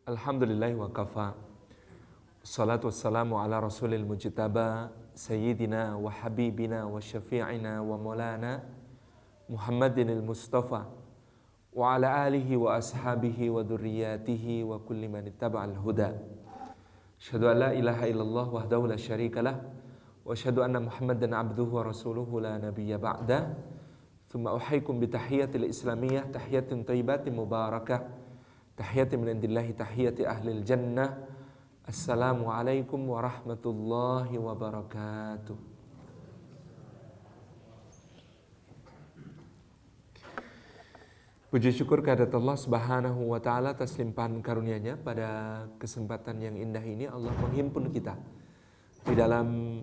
Alhamdulillah wa kafa. Salatu wassalamu ala rasulil mujtaba Sayyidina wa habibina wa syafi'ina wa maulana Muhammadin al-Mustafa wa ala alihi wa ashabihi wa dhurriyyatihi wa kulli man ittaba'al huda. Asyhadu an la ilaha illallah wahdahu la syarikalah wa asyhadu anna Muhammadan abduhu wa rasuluhu la nabiyya ba'da. Tsumma uhayyikum bi tahiyyatil islamiyah, tahiyyatin thayyibatin mubarakah. Tahiyati min indillahi tahiyati ahlil jannah. Assalamualaikum warahmatullahi wabarakatuh. Puji syukur kehadirat Allah Subhanahu wa taala atas limpahan karunia-Nya. Pada kesempatan yang indah ini Allah menghimpun kita di dalam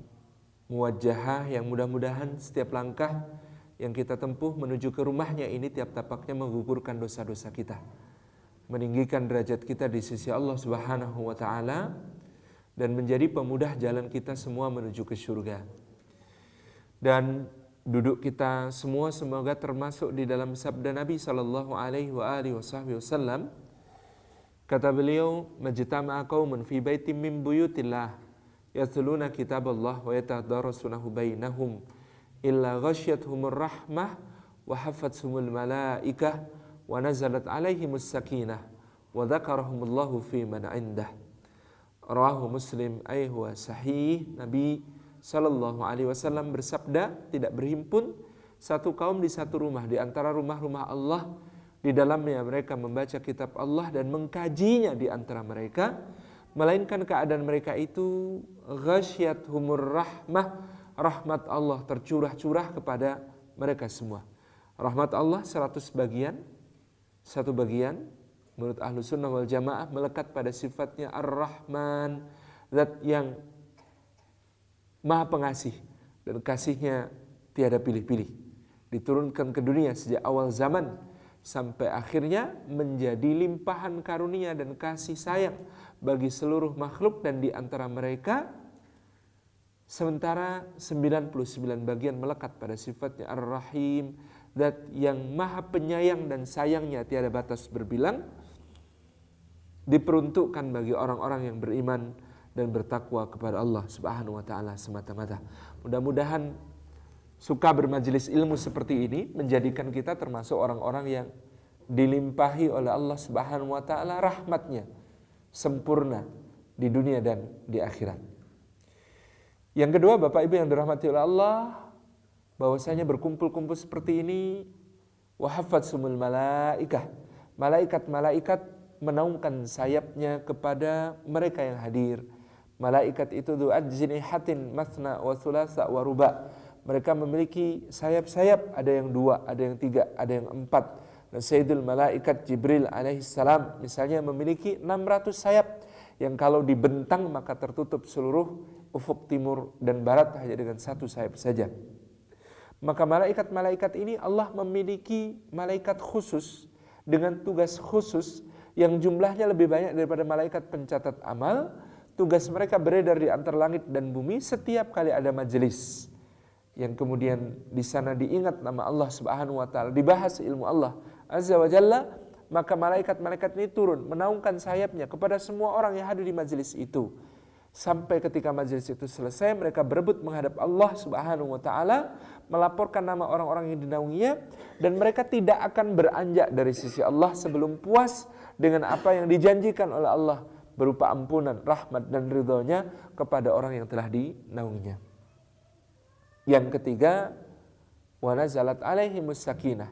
muwajjahah yang mudah-mudahan setiap langkah yang kita tempuh menuju ke rumahnya ini tiap tapaknya menggugurkan dosa-dosa kita, meninggikan derajat kita di sisi Allah Subhanahu wa taala, dan menjadi pemudah jalan kita semua menuju ke surga. Dan duduk kita semua semoga termasuk di dalam sabda Nabi sallallahu alaihi wasallam. Kata beliau, "Majtama'a qaumun fi baitin min buyutillah yatluna kitaballah wa yatadarasunahu bainahum illa ghasyiyatuhumur rahmah wa hafathumul malaikah wa nazalat alaihimus sakinah wa dzakarahumullahu fi man indah." Rawahu Muslim huwa sahih. Nabi sallallahu alaihi wasallam bersabda, tidak berhimpun satu kaum di satu rumah di antara rumah-rumah Allah, di dalamnya mereka membaca kitab Allah dan mengkajinya di antara mereka, melainkan keadaan mereka itu ghasyiyatuhumur rahmah, rahmat Allah tercurah-curah kepada mereka semua. Rahmat Allah 100 bagian. Satu bagian menurut ahlu sunnah wal jamaah melekat pada sifatnya Ar-Rahman, zat yang maha pengasih dan kasihnya tiada pilih-pilih, diturunkan ke dunia sejak awal zaman sampai akhirnya menjadi limpahan karunia dan kasih sayang bagi seluruh makhluk, dan di antara mereka sementara 99 bagian melekat pada sifatnya Ar-Rahim, zat yang maha penyayang dan sayangnya tiada batas berbilang, diperuntukkan bagi orang-orang yang beriman dan bertakwa kepada Allah Subhanahu wa taala semata-mata. Mudah-mudahan suka bermajelis ilmu seperti ini menjadikan kita termasuk orang-orang yang dilimpahi oleh Allah Subhanahu wa taala rahmatnya sempurna di dunia dan di akhirat. Yang kedua, Bapak Ibu yang dirahmati oleh Allah, bahwasanya berkumpul-kumpul seperti ini wahafatsumul malaikah, malaikat-malaikat menaungkan sayapnya kepada mereka yang hadir. Malaikat itu du'ajnihatin mathna wa thulatha wa ruba. Mereka memiliki sayap-sayap, ada yang 2, ada yang 3, ada yang 4. Dan Sayyidul Malaikat Jibril alaihissalam misalnya memiliki 600 sayap, yang kalau dibentang maka tertutup seluruh ufuk timur dan barat hanya dengan 1 sayap saja. Maka malaikat-malaikat ini Allah memiliki malaikat khusus dengan tugas khusus yang jumlahnya lebih banyak daripada malaikat pencatat amal. Tugas mereka beredar di antara langit dan bumi setiap kali ada majelis yang kemudian di sana diingat nama Allah Subhanahu wa taala, dibahas ilmu Allah Azza wa Jalla, maka malaikat-malaikat ini turun menaungkan sayapnya kepada semua orang yang hadir di majelis itu. Sampai ketika majelis itu selesai, mereka berebut menghadap Allah Subhanahu wa taala, melaporkan nama orang-orang yang dinaunginya, dan mereka tidak akan beranjak dari sisi Allah sebelum puas dengan apa yang dijanjikan oleh Allah berupa ampunan, rahmat dan ridhonya kepada orang yang telah dinaunginya. Yang ketiga, wa nazalat alaihimus sakinah.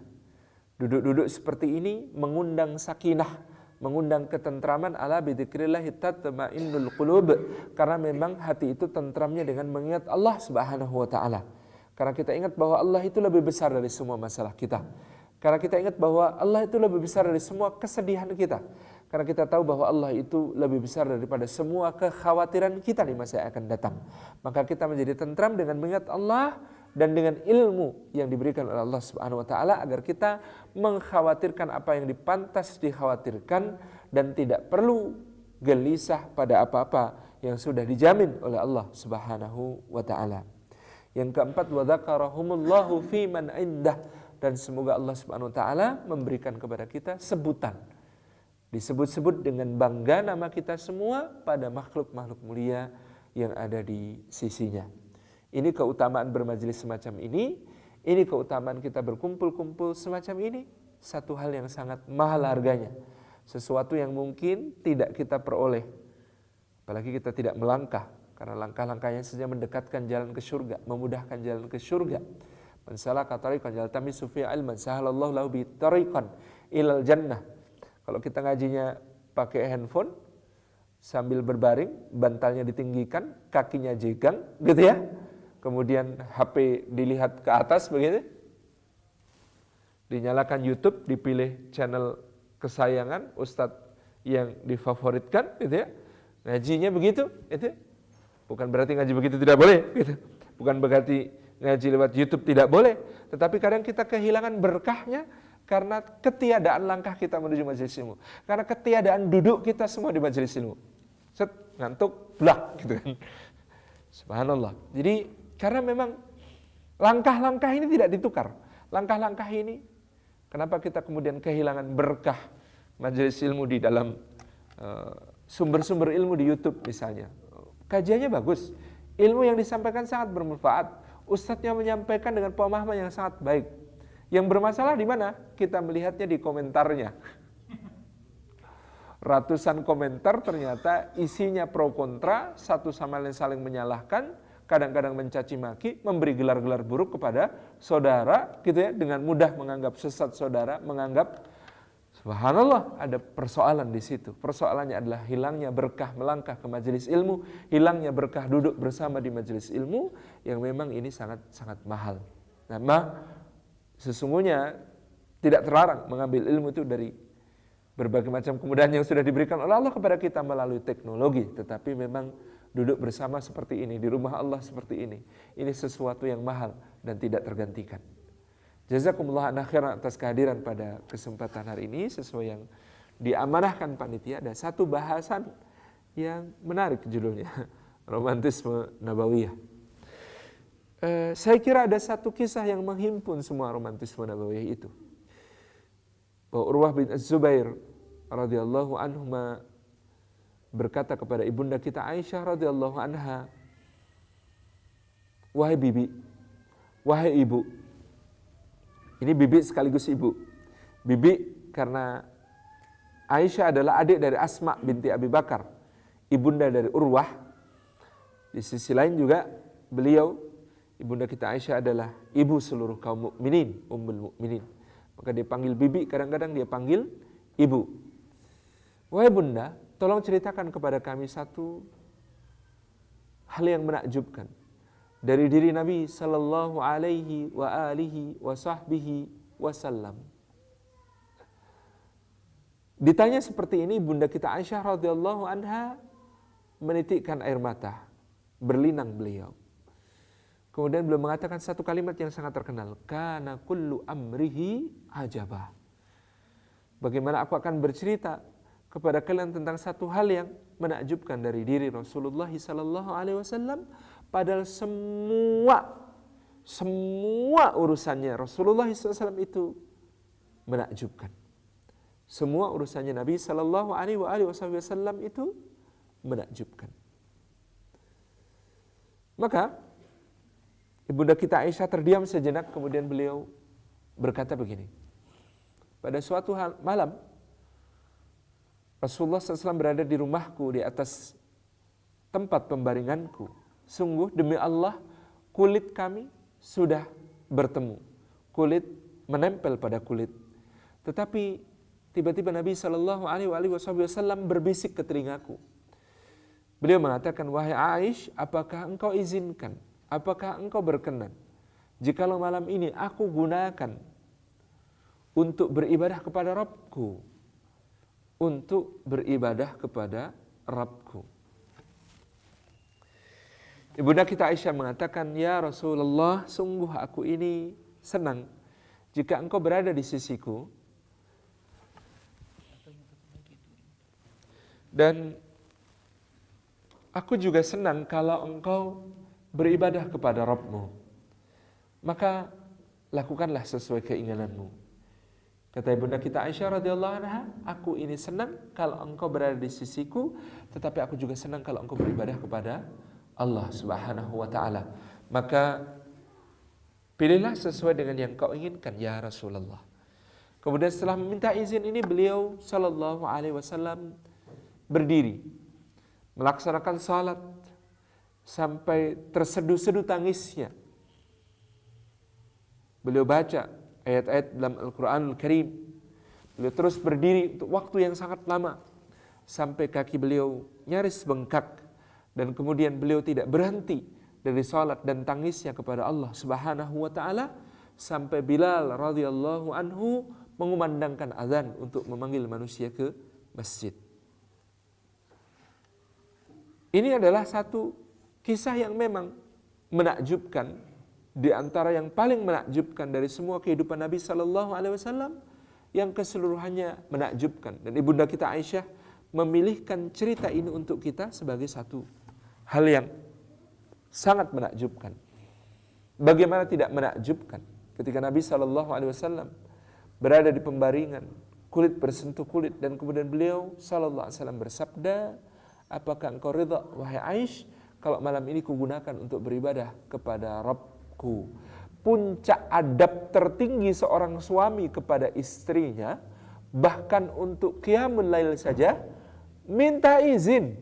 Duduk-duduk seperti ini mengundang sakinah, mengundang ketentraman. Ala bidzikrillah tatma'innul qulub, karena memang hati itu tentramnya dengan mengingat Allah Subhanahu wa taala. Karena kita ingat bahwa Allah itu lebih besar dari semua masalah kita. Karena kita ingat bahwa Allah itu lebih besar dari semua kesedihan kita. Karena kita tahu bahwa Allah itu lebih besar daripada semua kekhawatiran kita di masa yang akan datang. Maka kita menjadi tentram dengan mengingat Allah dan dengan ilmu yang diberikan oleh Allah Subhanahu wa taala, agar kita mengkhawatirkan apa yang dipantas dikhawatirkan dan tidak perlu gelisah pada apa-apa yang sudah dijamin oleh Allah Subhanahu wa taala. Yang keempat, wa dzakarahumullahu fi man indah, dan semoga Allah Subhanahu wa taala memberikan kepada kita sebutan Disebut-sebut dengan bangga nama kita semua pada makhluk-makhluk mulia yang ada di sisinya. Ini keutamaan bermajelis semacam ini keutamaan kita berkumpul-kumpul semacam ini. Satu hal yang sangat mahal harganya. Sesuatu yang mungkin tidak kita peroleh. Apalagi kita tidak melangkah. Karena langkah-langkahnya saja mendekatkan jalan ke surga, memudahkan jalan ke surga. Man salaka tariqan yaltamisu fihi ilman sahalallahu lahu bi tariqan ilal jannah. Kalau kita ngajinya pakai handphone sambil berbaring, bantalnya ditinggikan, kakinya jegang, gitu ya. Kemudian HP dilihat ke atas begitu. Dinyalakan YouTube, dipilih channel kesayangan ustadz yang difavoritkan, gitu ya. Ngajinya begitu, itu. Bukan berarti ngaji begitu tidak boleh, gitu. Bukan berarti ngaji lewat YouTube tidak boleh, tetapi kadang kita kehilangan berkahnya karena ketiadaan langkah kita menuju majelis ilmu. Karena ketiadaan duduk kita semua di majelis ilmu. Set, ngantuk, blak, gitu kan. Subhanallah. Jadi karena memang langkah-langkah ini tidak ditukar. Langkah-langkah ini, kenapa kita kemudian kehilangan berkah majelis ilmu di dalam sumber-sumber ilmu di YouTube misalnya. Kajiannya bagus, ilmu yang disampaikan sangat bermanfaat, ustadznya menyampaikan dengan pemahaman yang sangat baik. Yang bermasalah di mana? Kita melihatnya di komentarnya. Ratusan komentar ternyata isinya pro kontra, satu sama lain saling menyalahkan, kadang-kadang mencaci maki, memberi gelar-gelar buruk kepada saudara, gitu ya, dengan mudah menganggap sesat saudara, menganggap subhanallah ada persoalan di situ. Persoalannya adalah hilangnya berkah melangkah ke majelis ilmu, hilangnya berkah duduk bersama di majelis ilmu yang memang ini sangat mahal. Nah, sesungguhnya tidak terlarang mengambil ilmu itu dari berbagai macam kemudahan yang sudah diberikan oleh Allah kepada kita melalui teknologi, tetapi memang duduk bersama seperti ini, di rumah Allah seperti ini sesuatu yang mahal dan tidak tergantikan. Jazakumullah khairan atas kehadiran pada kesempatan hari ini. Sesuai yang diamanahkan panitia, ada satu bahasan yang menarik judulnya, romantisme nabawiyah. Saya kira ada satu kisah yang menghimpun semua romantisme nabawiyah itu. Bahwa Urwah bin Az-Zubair radhiyallahu anhu berkata kepada ibunda kita Aisyah radhiyallahu anha, "Wahai bibi, wahai ibu." Ini bibi sekaligus ibu. Bibi karena Aisyah adalah adik dari Asma binti Abi Bakar, ibunda dari Urwah. Di sisi lain juga beliau, ibunda kita Aisyah adalah ibu seluruh kaum mukminin, ummul mukminin. Maka dia panggil bibi, kadang-kadang dia panggil ibu. Wahai bunda, tolong ceritakan kepada kami satu hal yang menakjubkan dari diri Nabi sallallahu alaihi wa alihi wa sahbihi wasallam. Ditanya seperti ini, bunda kita Aisyah radhiyallahu anha menitikkan air mata, berlinang beliau. Kemudian beliau mengatakan satu kalimat yang sangat terkenal, kana kullu amrihi ajaba. Bagaimana aku akan bercerita kepada kalian tentang satu hal yang menakjubkan dari diri Rasulullah sallallahu alaihi wasallam, padahal semua urusannya Rasulullah SAW itu menakjubkan. Semua urusannya Nabi sallallahu alaihi wasallam itu menakjubkan. Maka ibunda kita Aisyah terdiam sejenak, kemudian beliau berkata begini. Pada suatu malam Rasulullah SAW berada di rumahku, di atas tempat pembaringanku. Sungguh demi Allah, kulit kami sudah bertemu. Kulit menempel pada kulit. Tetapi tiba-tiba Nabi SAW berbisik ke telingaku. Beliau mengatakan, wahai Aisyah, apakah engkau izinkan? Apakah engkau berkenan? Jikalau malam ini aku gunakan untuk beribadah kepada Rabbku. Untuk beribadah kepada Rabbku. Ibunda kita Aisyah mengatakan, ya Rasulullah, sungguh aku ini senang jika engkau berada di sisiku. Dan aku juga senang kalau engkau beribadah kepada Rabbmu. Maka lakukanlah sesuai keinginanmu. Kata ibunda kita Aisyah radhiyallahu anha, aku ini senang kalau engkau berada di sisiku, tetapi aku juga senang kalau engkau beribadah kepada Allah Subhanahu wa taala. Maka pilihlah sesuai dengan yang kau inginkan ya Rasulullah. Kemudian setelah meminta izin ini, beliau sallallahu alaihi wasallam berdiri melaksanakan salat sampai terseduh-seduh tangisnya. Beliau baca ayat-ayat dalam Al-Quranul Karim. Beliau terus berdiri untuk waktu yang sangat lama sampai kaki beliau nyaris bengkak, dan kemudian beliau tidak berhenti dari salat dan tangisnya kepada Allah Subhanahu wa taala sampai Bilal radhiyallahu anhu mengumandangkan azan untuk memanggil manusia ke masjid. Ini adalah satu kisah yang memang menakjubkan, di antara yang paling menakjubkan dari semua kehidupan Nabi sallallahu alaihi wasallam, yang keseluruhannya menakjubkan. Dan ibunda kita Aisyah memilihkan cerita ini untuk kita sebagai satu hal yang sangat menakjubkan. Bagaimana tidak menakjubkan ketika Nabi sallallahu alaihi wasallam berada di pembaringan, kulit bersentuh kulit, dan kemudian beliau sallallahu alaihi wasallam bersabda, apakah engkau ridha wahai Aisyah kalau malam ini kugunakan untuk beribadah kepada Rabbku? Puncak adab tertinggi seorang suami kepada istrinya, bahkan untuk qiyamul lail saja minta izin.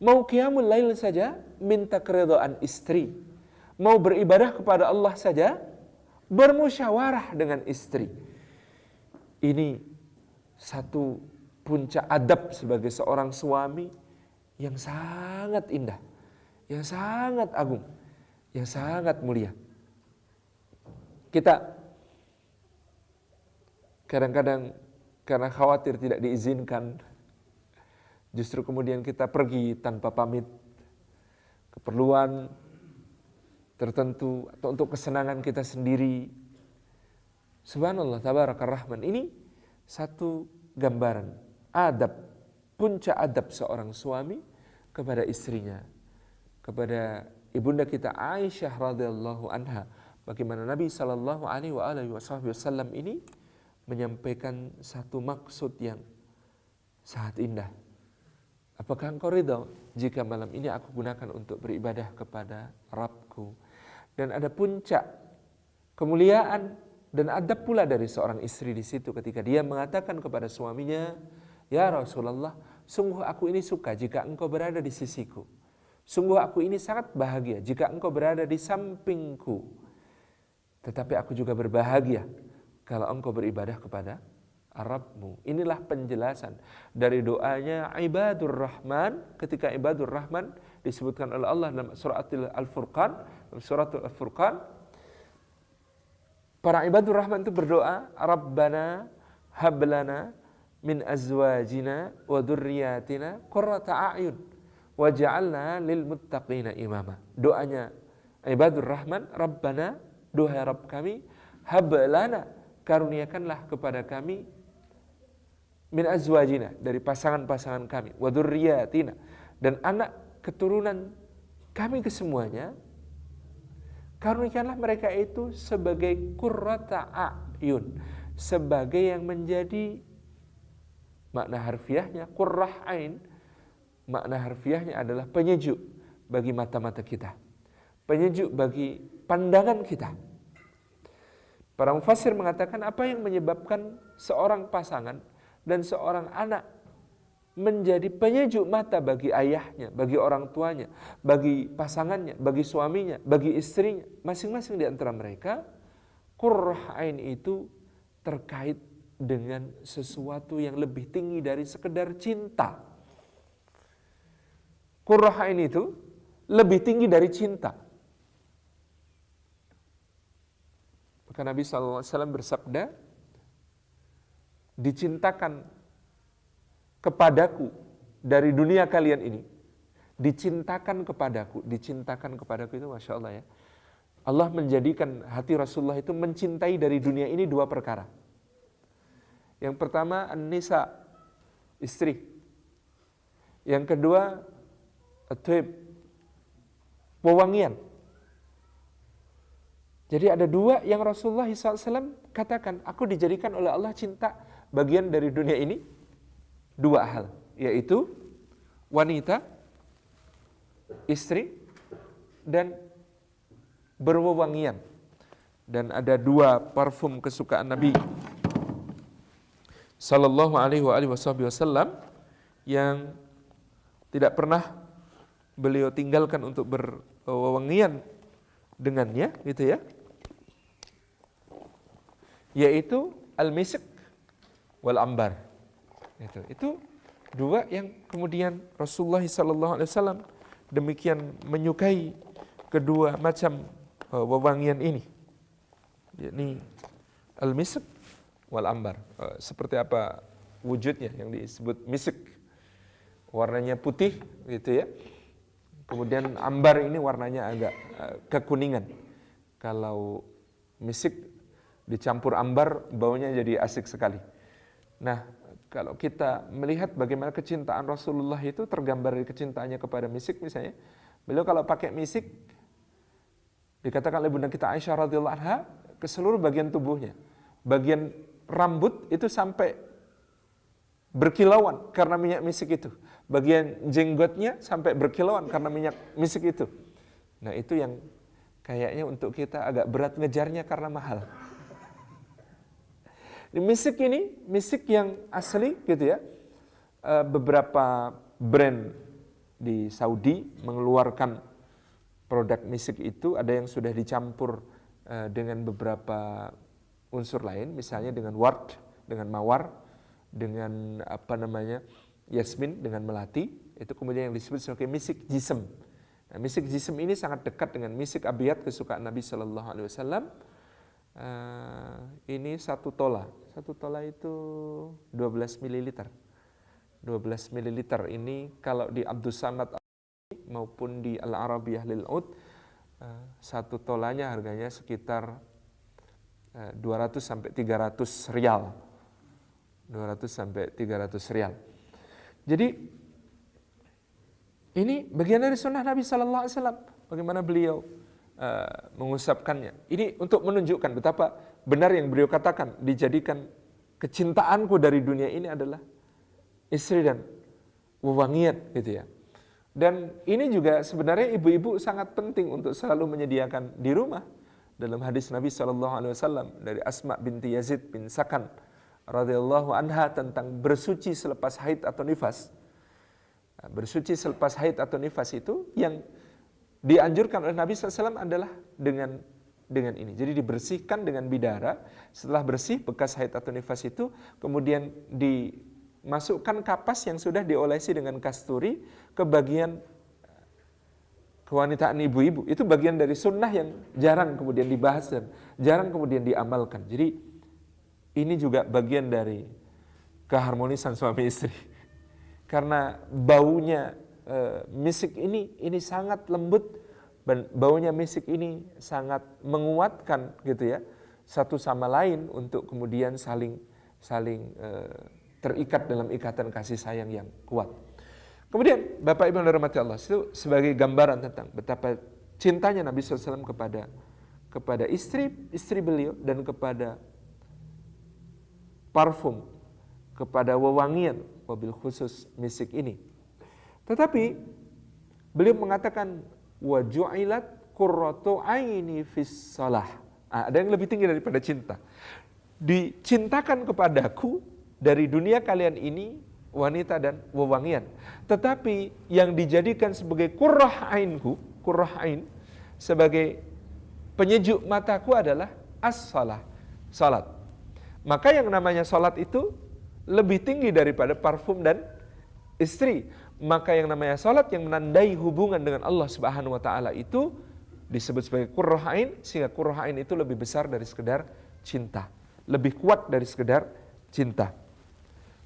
Mau qiyamul lail saja minta keridhaan istri. Mau beribadah kepada Allah saja bermusyawarah dengan istri. Ini satu puncak adab sebagai seorang suami yang sangat indah, yang sangat agung, yang sangat mulia. Kita kadang-kadang karena khawatir tidak diizinkan, justru kemudian kita pergi tanpa pamit, keperluan tertentu atau untuk kesenangan kita sendiri. Subhanallah, tabarakar rahman. Ini satu gambaran adab, puncak adab seorang suami kepada istrinya, kepada ibunda kita Aisyah radhiyallahu anha. Bagaimana Nabi sallallahu alaihi wasallam ini menyampaikan satu maksud yang sangat indah. Apakah engkau ridha jika malam ini aku gunakan untuk beribadah kepada Rabbku? Dan ada puncak kemuliaan dan adab pula dari seorang istri di situ ketika dia mengatakan kepada suaminya, ya Rasulullah, sungguh aku ini suka jika engkau berada di sisiku. Sungguh aku ini sangat bahagia jika engkau berada di sampingku. Tetapi aku juga berbahagia kalau engkau beribadah kepada Rabbmu. Inilah penjelasan dari doanya Ibadur Rahman, ketika Ibadur Rahman disebutkan oleh Allah dalam surat Al-Furqan. Surat Al-Furqan, para Ibadur Rahman itu berdoa, Rabbana hablana min azwajina wa dzurriyyatina qurrata a'yun waj'alna lil muttaqina imama. Doanya Ibadur Rahman, Rabbana, duhai Rabb kami, hablana, karuniakanlah kepada kami, min azwajina, dari pasangan-pasangan kami, wa dzurriyyatina, dan anak keturunan kami kesemuanya, karuniakanlah mereka itu sebagai qurrata a'yun, sebagai yang menjadi, makna harfiahnya qurrah ain, makna harfiahnya adalah penyejuk bagi mata-mata kita, penyejuk bagi pandangan kita. Para mufassir mengatakan apa yang menyebabkan seorang pasangan dan seorang anak menjadi penyejuk mata bagi ayahnya, bagi orang tuanya, bagi pasangannya, bagi suaminya, bagi istrinya, masing-masing di antara mereka, qurrah ain itu terkait dengan sesuatu yang lebih tinggi dari sekedar cinta. Qurrah ain itu lebih tinggi dari cinta. Maka Nabi SAW bersabda, dicintakan kepadaku dari dunia kalian ini, dicintakan kepadaku itu Masya Allah ya. Allah menjadikan hati Rasulullah itu mencintai dari dunia ini dua perkara. Yang pertama an-nisa, istri. Yang kedua at-thib, wewangian. Jadi ada dua yang Rasulullah SAW katakan, aku dijadikan oleh Allah cinta bagian dari dunia ini, dua hal, yaitu wanita, istri, dan berwewangian. Dan ada dua parfum kesukaan Nabi Sallallahu alaihi wasallam yang tidak pernah beliau tinggalkan untuk berwewangian dengannya, gitu ya. Yaitu al-misk wal ambar. Itu dua yang kemudian Rasulullah sallallahu alaihi wasallam demikian menyukai kedua macam wewangian ini. Yakni al-misk wal ambar. Seperti apa wujudnya yang disebut misk? Warnanya putih, gitu ya. Kemudian ambar ini warnanya agak kekuningan. Kalau misk dicampur ambar, baunya jadi asik sekali. Nah, kalau kita melihat bagaimana kecintaan Rasulullah itu tergambar dari kecintaannya kepada misk misalnya. Beliau kalau pakai misk, dikatakan oleh bunda kita Aisyah radhiyallahu anha, ke seluruh bagian tubuhnya. Bagian rambut itu sampai berkilauan karena minyak misik itu. Bagian jenggotnya sampai berkilauan karena minyak misik itu. Nah, itu yang kayaknya untuk kita agak berat ngejarnya karena mahal. Misik ini, misik yang asli gitu ya. Beberapa brand di Saudi mengeluarkan produk misik itu, ada yang sudah dicampur dengan beberapa unsur lain, misalnya dengan ward, dengan mawar, dengan yasmin, dengan melati, itu kemudian yang disebut sebagai misik jism. Nah, misik jism ini sangat dekat dengan misik abiyat kesukaan Nabi Sallallahu Alaihi Wasallam. Ini 1 tola. 1 tola itu 12 mililiter. 12 mililiter ini kalau di Abdus Samad maupun di Al-Arabiyah lil Ud, 1 tolanya harganya sekitar 200 sampai 300 rial. 200 sampai 300 rial. Jadi ini bagian dari sunnah Nabi Sallallahu Alaihi Wasallam. Bagaimana beliau mengusapkannya. Ini untuk menunjukkan betapa benar yang beliau katakan, dijadikan kecintaanku dari dunia ini adalah istri dan wewangian, gitu ya. Dan ini juga sebenarnya ibu-ibu sangat penting untuk selalu menyediakan di rumah. Dalam hadis Nabi SAW dari Asma binti Yazid bin Sakan radhiyallahu anha tentang bersuci selepas haid atau nifas. Bersuci selepas haid atau nifas itu yang dianjurkan oleh Nabi SAW adalah dengan ini. Jadi dibersihkan dengan bidara. Setelah bersih bekas haid atau nifas itu, kemudian dimasukkan kapas yang sudah diolesi dengan kasturi ke bagian kewanitaan ibu-ibu. Itu bagian dari sunnah yang jarang kemudian dibahas dan jarang kemudian diamalkan. Jadi ini juga bagian dari keharmonisan suami istri. Karena baunya misik ini sangat lembut, dan baunya misik ini sangat menguatkan gitu ya, satu sama lain untuk kemudian saling terikat dalam ikatan kasih sayang yang kuat. Kemudian Bapak Ibu yang dirahmati Allah, itu sebagai gambaran tentang betapa cintanya Nabi SAW kepada istri beliau dan kepada parfum, kepada wewangian, wabil khusus misik ini. Tetapi beliau mengatakan wa ju'ilat qurratu aini fis shalah. Ada yang lebih tinggi daripada cinta. Dicintakan kepadaku dari dunia kalian ini wanita dan wewangian. Tetapi yang dijadikan sebagai qurrah ainku, qurrah ain, sebagai penyejuk mataku adalah as-shalah, salat. Maka yang namanya salat itu lebih tinggi daripada parfum dan istri. Maka yang namanya salat yang menandai hubungan dengan Allah Subhanahu wa taala itu disebut sebagai qurrah ain, sehingga qurrah ain itu lebih besar dari sekedar cinta, lebih kuat dari sekedar cinta.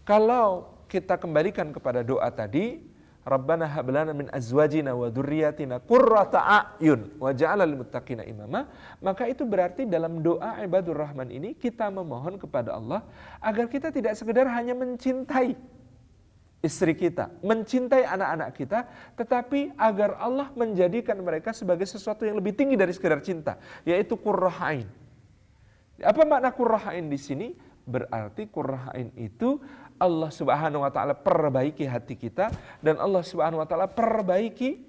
Kalau kita kembalikan kepada doa tadi, Rabbana hab lana min azwajina wa dzurriyyatina qurrata a'yun waj'alna lil muttaqina imama, maka itu berarti dalam doa ibadur rahman ini kita memohon kepada Allah agar kita tidak sekedar hanya mencintai, istri kita, mencintai anak-anak kita, tetapi agar Allah menjadikan mereka sebagai sesuatu yang lebih tinggi dari sekedar cinta, yaitu qurrah ain. Apa makna qurrah ain di sini? Berarti qurrah ain itu Allah Subhanahu wa taala perbaiki hati kita, dan Allah Subhanahu wa taala perbaiki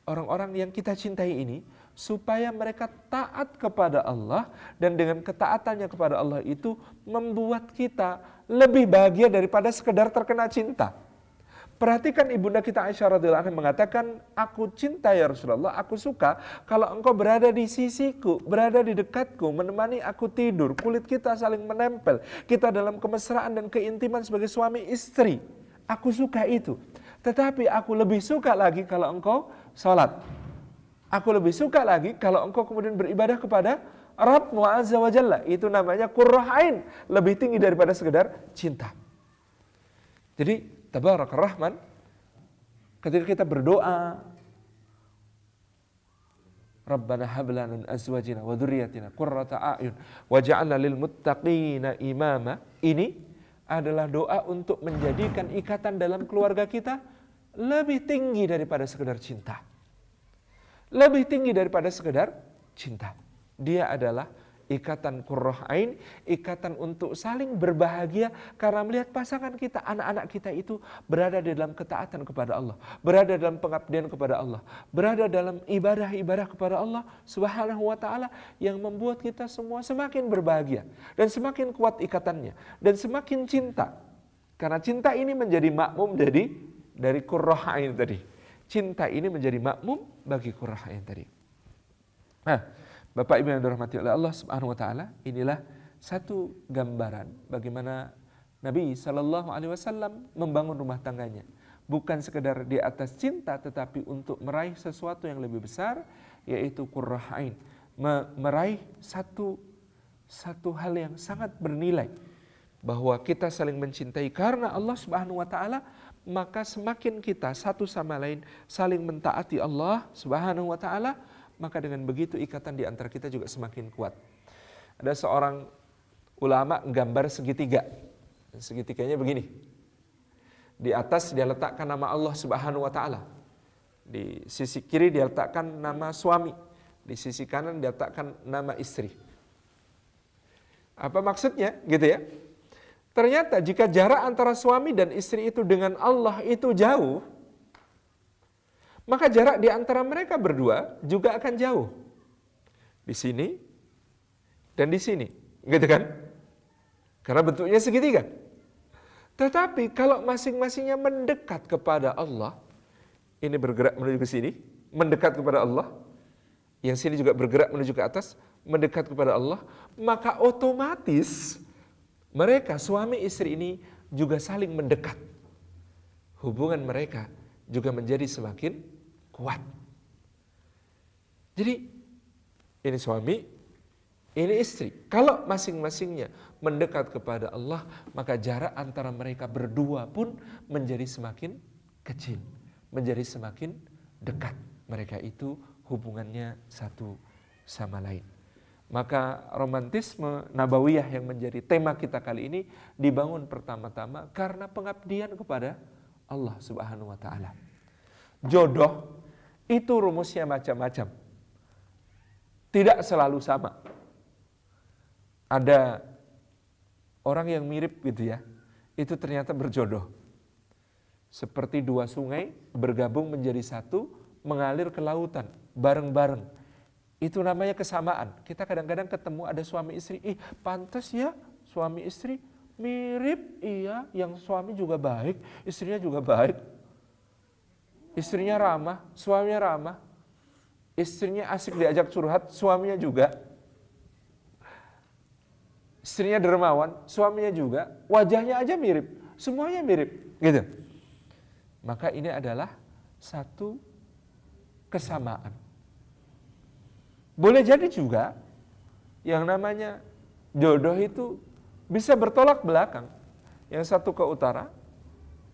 orang-orang yang kita cintai ini supaya mereka taat kepada Allah, dan dengan ketaatannya kepada Allah itu membuat kita lebih bahagia daripada sekedar terkena cinta. Perhatikan ibunda kita Aisyah radhiyallahu anha mengatakan, aku cinta ya Rasulullah, aku suka kalau engkau berada di sisiku, berada di dekatku, menemani aku tidur, kulit kita saling menempel, kita dalam kemesraan dan keintiman sebagai suami istri. Aku suka itu. Tetapi aku lebih suka lagi kalau engkau salat. Aku lebih suka lagi kalau engkau kemudian beribadah kepada Rabbmu azza wa jalla. Itu namanya qurrah ain, lebih tinggi daripada sekedar cinta. Jadi Tabarakar Rahman, ketika kita berdoa, Rabbana hab lana min azwajina wa dzurriyyatina qurrata a'yun waj'alna lil muttaqina imama, ini adalah doa untuk menjadikan ikatan dalam keluarga kita lebih tinggi daripada sekedar cinta. Lebih tinggi daripada sekedar cinta. Dia adalah ikatan qurrah ain, ikatan untuk saling berbahagia karena melihat pasangan kita, anak-anak kita itu berada di dalam ketaatan kepada Allah, berada dalam pengabdian kepada Allah, berada dalam ibadah-ibadah kepada Allah Subhanahu wa taala, yang membuat kita semua semakin berbahagia dan semakin kuat ikatannya dan semakin cinta. Karena cinta ini menjadi makmum dari qurrah ain tadi. Cinta ini menjadi makmum bagi qurrah ain tadi. Nah, Bapak Ibu yang dirahmati oleh Allah Subhanahu wa taala, inilah satu gambaran bagaimana Nabi sallallahu alaihi wasallam membangun rumah tangganya. Bukan sekedar di atas cinta, tetapi untuk meraih sesuatu yang lebih besar, yaitu qurrah ain. Meraih satu hal yang sangat bernilai, bahwa kita saling mencintai karena Allah Subhanahu wa taala, maka semakin kita satu sama lain saling mentaati Allah Subhanahu wa taala, maka dengan begitu ikatan di antara kita juga semakin kuat. Ada seorang ulama gambar segitiga. Segitiganya begini. Di atas dia letakkan nama Allah Subhanahu wa taala. Di sisi kiri dia letakkan nama suami. Di sisi kanan dia letakkan nama istri. Apa maksudnya? Gitu ya. Ternyata jika jarak antara suami dan istri itu dengan Allah itu jauh, maka jarak di antara mereka berdua juga akan jauh. Di sini dan di sini, gitu kan? Karena bentuknya segitiga. Tetapi kalau masing-masingnya mendekat kepada Allah, ini bergerak menuju ke sini, mendekat kepada Allah, yang sini juga bergerak menuju ke atas, mendekat kepada Allah, maka otomatis mereka suami istri ini juga saling mendekat. Hubungan mereka juga menjadi semakin kuat. Jadi ini suami, ini istri. Kalau masing-masingnya mendekat kepada Allah, maka jarak antara mereka berdua pun menjadi semakin kecil, menjadi semakin dekat. Mereka itu hubungannya satu sama lain. Maka romantisme nabawiyah yang menjadi tema kita kali ini dibangun pertama-tama karena pengabdian kepada Allah Subhanahu wa taala. Jodoh itu rumusnya macam-macam. Tidak selalu sama. Ada orang yang mirip gitu ya, itu ternyata berjodoh. Seperti dua sungai bergabung menjadi satu, mengalir ke lautan bareng-bareng. Itu namanya kesamaan. Kita kadang-kadang ketemu ada suami istri, pantas ya suami istri mirip, iya, yang suami juga baik, istrinya juga baik. Istrinya ramah, suaminya ramah. Istrinya asik diajak curhat, suaminya juga. Istrinya dermawan, suaminya juga. Wajahnya aja mirip, semuanya mirip, gitu. Maka ini adalah satu kesamaan. Boleh jadi juga yang namanya jodoh itu bisa bertolak belakang. Yang satu ke utara,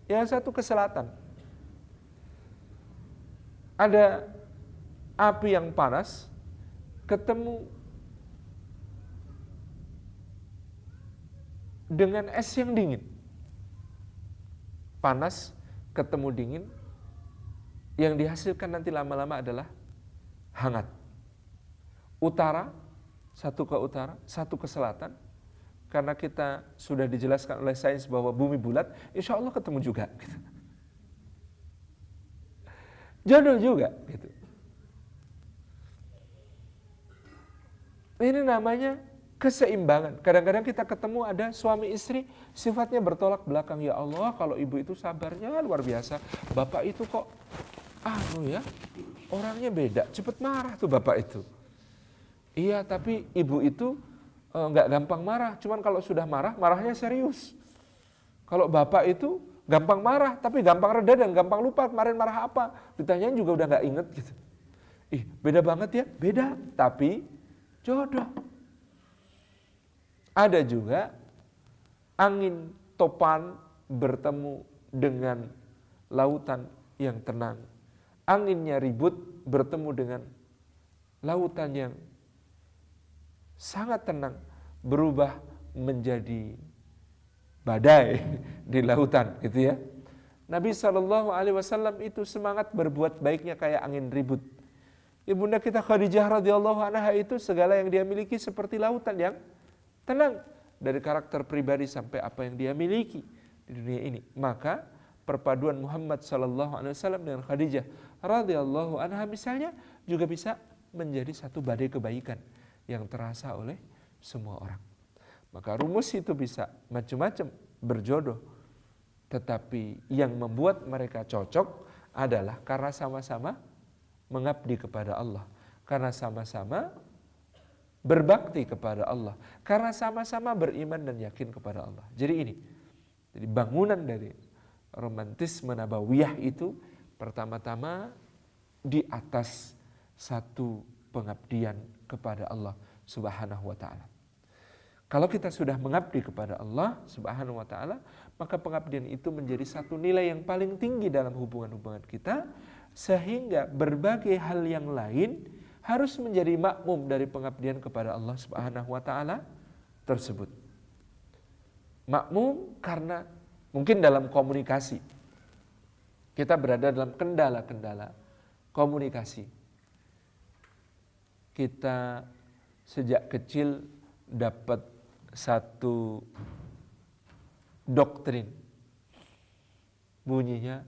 yang satu ke selatan. Ada api yang panas ketemu dengan es yang dingin. Panas ketemu dingin, yang dihasilkan nanti lama-lama adalah hangat. Utara, satu ke utara, satu ke selatan. Karena kita sudah dijelaskan oleh sains bahwa bumi bulat, insya Allah ketemu juga. Gitu. Jodoh juga. Gitu. Ini namanya keseimbangan. Kadang-kadang kita ketemu ada suami istri sifatnya bertolak belakang. Ya Allah, kalau ibu itu sabarnya luar biasa. Bapak itu kok orangnya beda, cepet marah tuh bapak itu. Iya, tapi ibu itu nggak gampang marah. Cuman kalau sudah marah, marahnya serius. Kalau bapak itu gampang marah, tapi gampang reda dan gampang lupa kemarin marah apa. Ditanyain juga udah nggak inget gitu. Beda banget ya, beda. Tapi jodoh. Ada juga angin topan bertemu dengan lautan yang tenang. Anginnya ribut bertemu dengan lautan yang sangat tenang, berubah menjadi badai di lautan, gitu ya. Nabi SAW itu semangat berbuat baiknya kayak angin ribut. Ibunda kita Khadijah radhiyallahu anha itu segala yang dia miliki seperti lautan yang tenang, dari karakter pribadi sampai apa yang dia miliki di dunia ini. Maka perpaduan Muhammad SAW dengan Khadijah radhiyallahu anha misalnya juga bisa menjadi satu badai kebaikan yang terasa oleh semua orang. Maka rumus itu bisa macam-macam berjodoh, tetapi yang membuat mereka cocok adalah karena sama-sama mengabdi kepada Allah, karena sama-sama berbakti kepada Allah, karena sama-sama beriman dan yakin kepada Allah. Jadi bangunan dari romantisme nabawiyah itu pertama-tama di atas satu pengabdian kepada Allah Subhanahu wa taala. Kalau kita sudah mengabdi kepada Allah Subhanahu wa taala, maka pengabdian itu menjadi satu nilai yang paling tinggi dalam hubungan-hubungan kita, sehingga berbagai hal yang lain harus menjadi makmum dari pengabdian kepada Allah Subhanahu wa taala tersebut. Makmum karena mungkin dalam komunikasi kita berada dalam kendala-kendala komunikasi. Kita sejak kecil dapat satu doktrin. Bunyinya,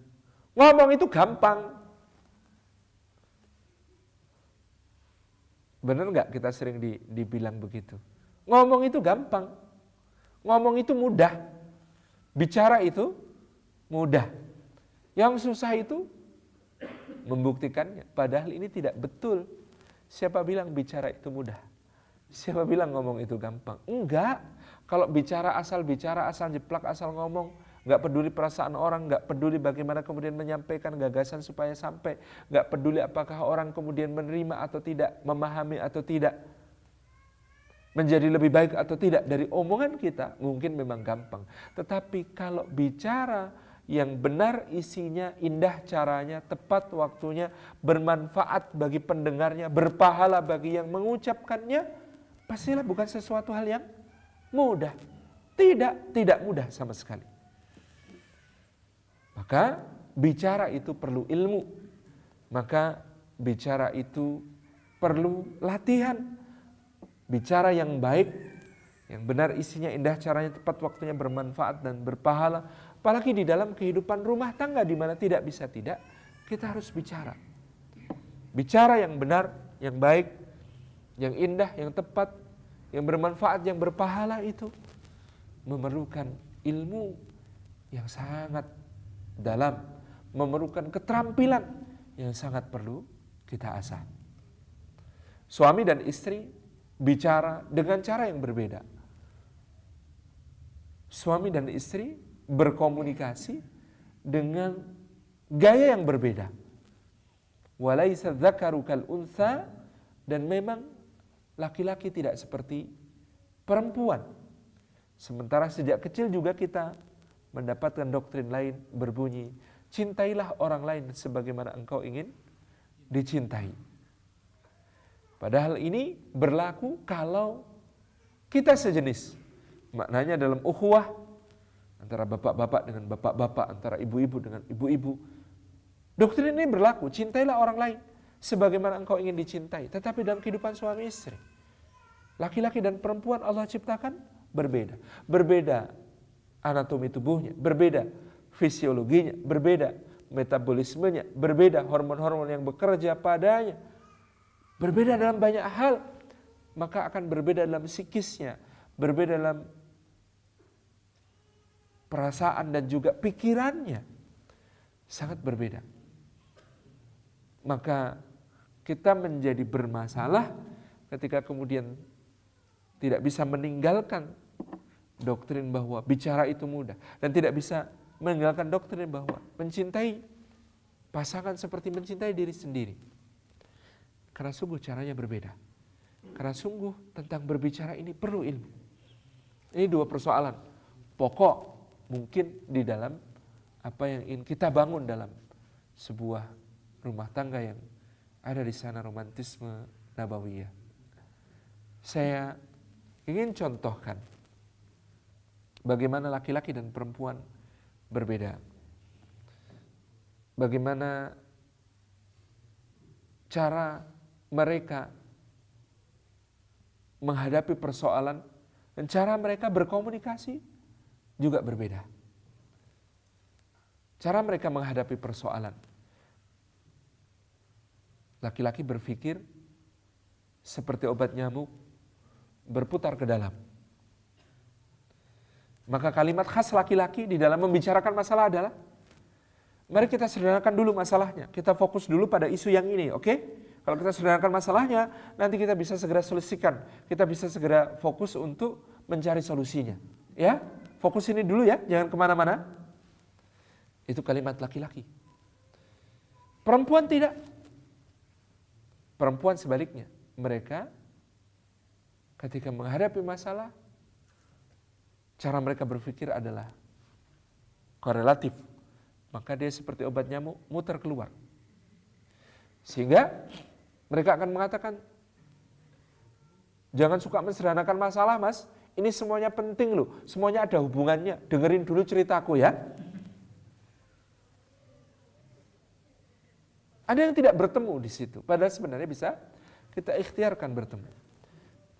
ngomong itu gampang. Benar nggak kita sering dibilang begitu? Ngomong itu gampang. Ngomong itu mudah. Bicara itu mudah. Yang susah itu membuktikannya. Padahal ini tidak betul. Siapa bilang bicara itu mudah? Siapa bilang ngomong itu gampang? Enggak. Kalau bicara asal jeplak, asal ngomong, nggak peduli perasaan orang, nggak peduli bagaimana kemudian menyampaikan gagasan supaya sampai, nggak peduli apakah orang kemudian menerima atau tidak, memahami atau tidak, menjadi lebih baik atau tidak dari omongan kita, mungkin memang gampang. Tetapi kalau bicara yang benar isinya, indah caranya, tepat waktunya, bermanfaat bagi pendengarnya, berpahala bagi yang mengucapkannya, pastilah bukan sesuatu hal yang mudah. Tidak mudah sama sekali. Maka bicara itu perlu ilmu. Maka bicara itu perlu latihan. Bicara yang baik, yang benar isinya, indah caranya, tepat waktunya, bermanfaat dan berpahala. Apalagi di dalam kehidupan rumah tangga di mana tidak bisa tidak, kita harus bicara. Bicara yang benar, yang baik, yang indah, yang tepat, yang bermanfaat, yang berpahala itu memerlukan ilmu yang sangat dalam, memerlukan keterampilan yang sangat perlu kita asah. Suami dan istri bicara dengan cara yang berbeda. Suami dan istri berkomunikasi dengan gaya yang berbeda. Walaisa dzakaru kal untha, dan memang laki-laki tidak seperti perempuan. Sementara sejak kecil juga kita mendapatkan doktrin lain berbunyi, cintailah orang lain sebagaimana engkau ingin dicintai. Padahal ini berlaku kalau kita sejenis. Maknanya dalam ukhuwah antara bapak-bapak dengan bapak-bapak, antara ibu-ibu dengan ibu-ibu. Doktrin ini berlaku, cintailah orang lain sebagaimana engkau ingin dicintai. Tetapi dalam kehidupan suami istri, laki-laki dan perempuan Allah ciptakan berbeda. Berbeda anatomi tubuhnya, berbeda fisiologinya, berbeda metabolismenya, berbeda hormon-hormon yang bekerja padanya, berbeda dalam banyak hal. Maka akan berbeda dalam psikisnya, berbeda dalam perasaan dan juga pikirannya. Sangat berbeda. Maka kita menjadi bermasalah ketika kemudian tidak bisa meninggalkan doktrin bahwa bicara itu mudah, dan tidak bisa meninggalkan doktrin bahwa mencintai pasangan seperti mencintai diri sendiri. Karena sungguh caranya berbeda. Karena sungguh tentang berbicara ini perlu ilmu. Ini dua persoalan pokok mungkin di dalam apa yang ingin kita bangun dalam sebuah rumah tangga yang ada di sana, romantisme nabawiyah. Saya ingin contohkan bagaimana laki-laki dan perempuan berbeda. Bagaimana cara mereka menghadapi persoalan dan cara mereka berkomunikasi juga berbeda. Cara mereka menghadapi persoalan. Laki-laki berpikir seperti obat nyamuk berputar ke dalam. Maka kalimat khas laki-laki di dalam membicarakan masalah adalah, mari kita sederhanakan dulu masalahnya. Kita fokus dulu pada isu yang ini, oke? Kalau kita sederhanakan masalahnya, nanti kita bisa segera selesaikan. Kita bisa segera fokus untuk mencari solusinya. Ya, fokus ini dulu ya, jangan kemana-mana. Itu kalimat laki-laki. Perempuan tidak. Perempuan sebaliknya. Mereka ketika menghadapi masalah, cara mereka berpikir adalah korelatif. Maka dia seperti obat nyamuk, muter keluar. Sehingga mereka akan mengatakan, jangan suka mensederhanakan masalah mas, ini semuanya penting loh, semuanya ada hubungannya, dengerin dulu ceritaku ya. Ada yang tidak bertemu di situ, padahal sebenarnya bisa kita ikhtiarkan bertemu.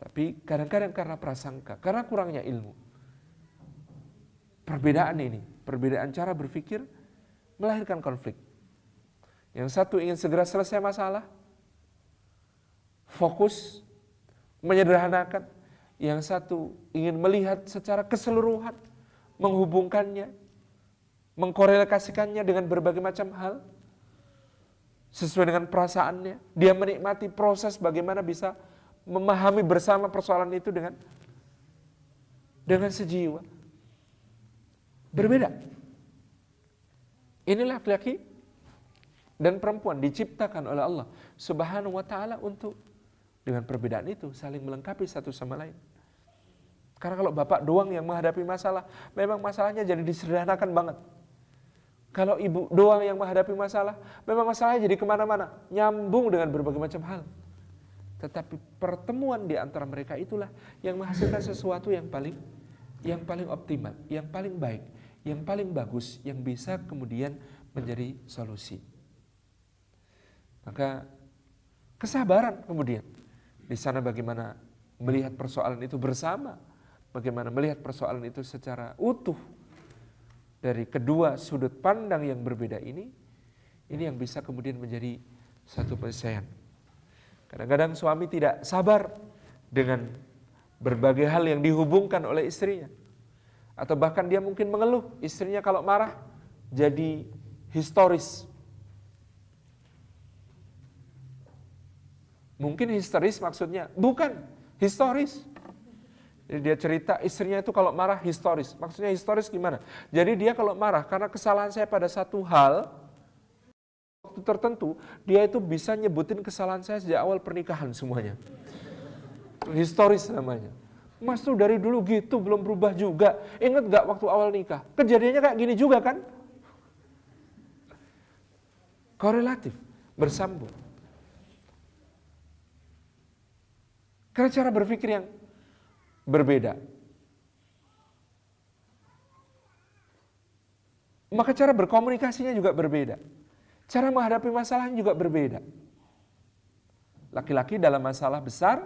Tapi kadang-kadang karena prasangka, karena kurangnya ilmu, perbedaan ini, perbedaan cara berpikir melahirkan konflik. Yang satu ingin segera selesai masalah, fokus, menyederhanakan. Yang satu ingin melihat secara keseluruhan, menghubungkannya, mengkorelasikannya dengan berbagai macam hal, sesuai dengan perasaannya. Dia menikmati proses bagaimana bisa memahami bersama persoalan itu dengan sejiwa. Berbeda. Inilah laki-laki dan perempuan diciptakan oleh Allah Subhanahu wa ta'ala untuk dengan perbedaan itu saling melengkapi satu sama lain. Karena kalau bapak doang yang menghadapi masalah, memang masalahnya jadi disederhanakan banget. Kalau ibu doang yang menghadapi masalah, memang masalahnya jadi kemana-mana, nyambung dengan berbagai macam hal. Tetapi pertemuan di antara mereka itulah yang menghasilkan sesuatu yang paling optimal, yang paling baik, yang paling bagus, yang bisa kemudian menjadi solusi. Maka kesabaran kemudian di sana bagaimana melihat persoalan itu bersama, bagaimana melihat persoalan itu secara utuh dari kedua sudut pandang yang berbeda ini yang bisa kemudian menjadi satu penyelesaian. Kadang-kadang suami tidak sabar dengan berbagai hal yang dihubungkan oleh istrinya. Atau bahkan dia mungkin mengeluh, istrinya kalau marah jadi histeris. Mungkin histeris maksudnya, bukan histeris. Jadi dia cerita istrinya itu kalau marah histeris. Maksudnya histeris gimana? Jadi dia kalau marah karena kesalahan saya pada satu hal, waktu tertentu, dia itu bisa nyebutin kesalahan saya sejak awal pernikahan semuanya. Histeris namanya. Mas tuh dari dulu gitu, belum berubah juga. Ingat gak waktu awal nikah? Kejadiannya kayak gini juga kan? Korelatif, bersambung. Karena cara berpikir yang berbeda. maka cara berkomunikasinya juga berbeda. Cara menghadapi masalahnya juga berbeda. Laki-laki dalam masalah besar,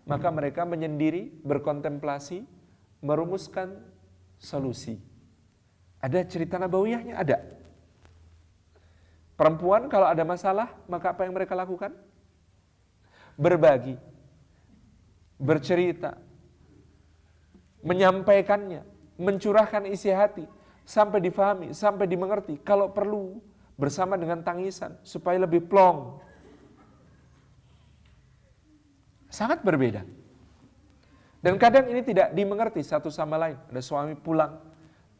maka mereka menyendiri, berkontemplasi, merumuskan solusi. Ada cerita nabawiyahnya? Ada. Perempuan kalau ada masalah, maka apa yang mereka lakukan? Berbagi, bercerita, menyampaikannya, mencurahkan isi hati, sampai difahami, sampai dimengerti. Kalau perlu, bersama dengan tangisan, supaya lebih plong. Sangat berbeda. Dan kadang ini tidak dimengerti satu sama lain. Ada suami pulang,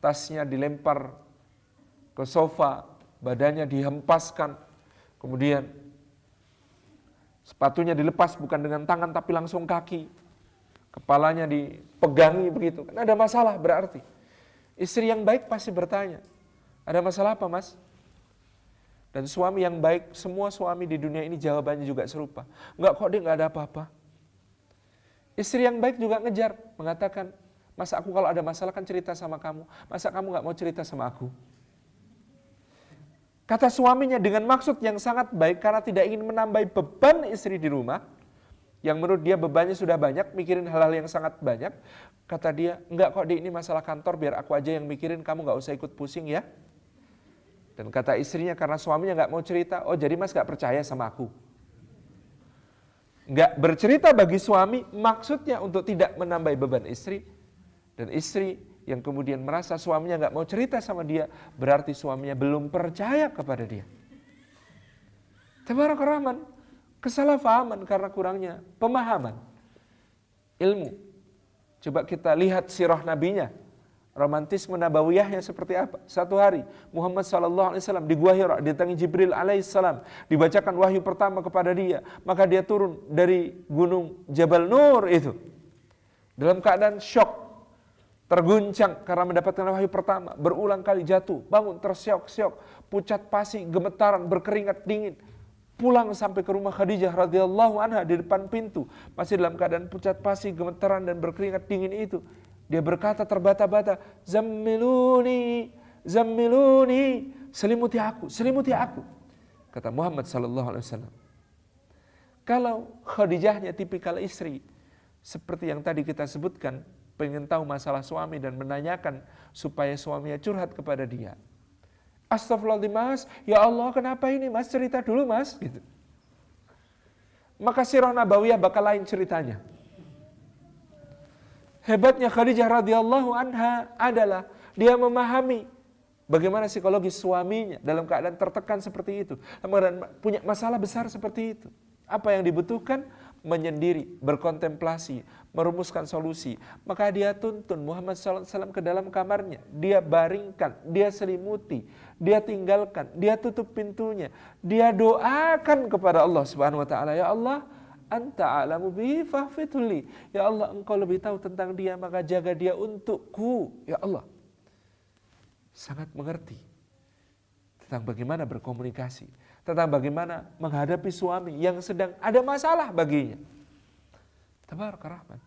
tasnya dilempar ke sofa, badannya dihempaskan, kemudian sepatunya dilepas bukan dengan tangan tapi langsung kaki, kepalanya dipegangi begitu. Kan ada masalah berarti. Istri yang baik pasti bertanya, ada masalah apa mas? Dan suami yang baik, semua suami di dunia ini jawabannya juga serupa. Enggak kok, dia enggak ada apa-apa. Istri yang baik juga ngejar, mengatakan, masa aku kalau ada masalah kan cerita sama kamu, masa kamu enggak mau cerita sama aku? Kata suaminya dengan maksud yang sangat baik, karena tidak ingin menambah beban istri di rumah, yang menurut dia bebannya sudah banyak, mikirin hal-hal yang sangat banyak. Kata dia, enggak kok di ini masalah kantor, biar aku aja yang mikirin, kamu enggak usah ikut pusing ya. Dan kata istrinya, karena suaminya enggak mau cerita, oh jadi mas enggak percaya sama aku. Enggak bercerita bagi suami, maksudnya untuk tidak menambah beban istri. Dan istri yang kemudian merasa suaminya enggak mau cerita sama dia, berarti suaminya belum percaya kepada dia. Tabarak Rahman, kesalahpahaman karena kurangnya pemahaman ilmu. Coba kita lihat sirah nabinya, romantisme nabawiyahnya seperti apa. Satu hari Muhammad SAW di Gua Hira didatangi Jibril alaihissalam, dibacakan wahyu pertama kepada dia, maka dia turun dari gunung Jabal Nur itu dalam keadaan syok, terguncang karena mendapatkan wahyu pertama, berulang kali jatuh, bangun terseok-seok, pucat pasi, gemetaran, berkeringat dingin. Pulang sampai ke rumah Khadijah radhiyallahu anha di depan pintu, masih dalam keadaan pucat pasi, gemetaran dan berkeringat dingin itu. Dia berkata terbata-bata, "Zammiluni, zammiluni, selimuti aku, selimuti aku." Kata Muhammad sallallahu alaihi wasallam, kalau Khadijahnya tipikal istri seperti yang tadi kita sebutkan, pengen tahu masalah suami dan menanyakan supaya suaminya curhat kepada dia. Astagfirullahaladzim mas, ya Allah kenapa ini mas, cerita dulu mas, gitu. Maka sirah nabawiyah bakal lain ceritanya. Hebatnya Khadijah radhiyallahu anha adalah dia memahami bagaimana psikologis suaminya dalam keadaan tertekan seperti itu, dan punya masalah besar seperti itu. Apa yang dibutuhkan? Menyendiri, berkontemplasi, merumuskan solusi. Maka dia tuntun Muhammad SAW ke dalam kamarnya, dia baringkan, dia selimuti, dia tinggalkan, dia tutup pintunya, dia doakan kepada Allah Subhanahu Wa Taala, ya Allah, Anta a'lamu bihi fahfidhli. Ya Allah, engkau lebih tahu tentang dia, maka jaga dia untukku. Ya Allah. Sangat mengerti tentang bagaimana berkomunikasi, tentang bagaimana menghadapi suami yang sedang ada masalah baginya. Tabarak Rahman.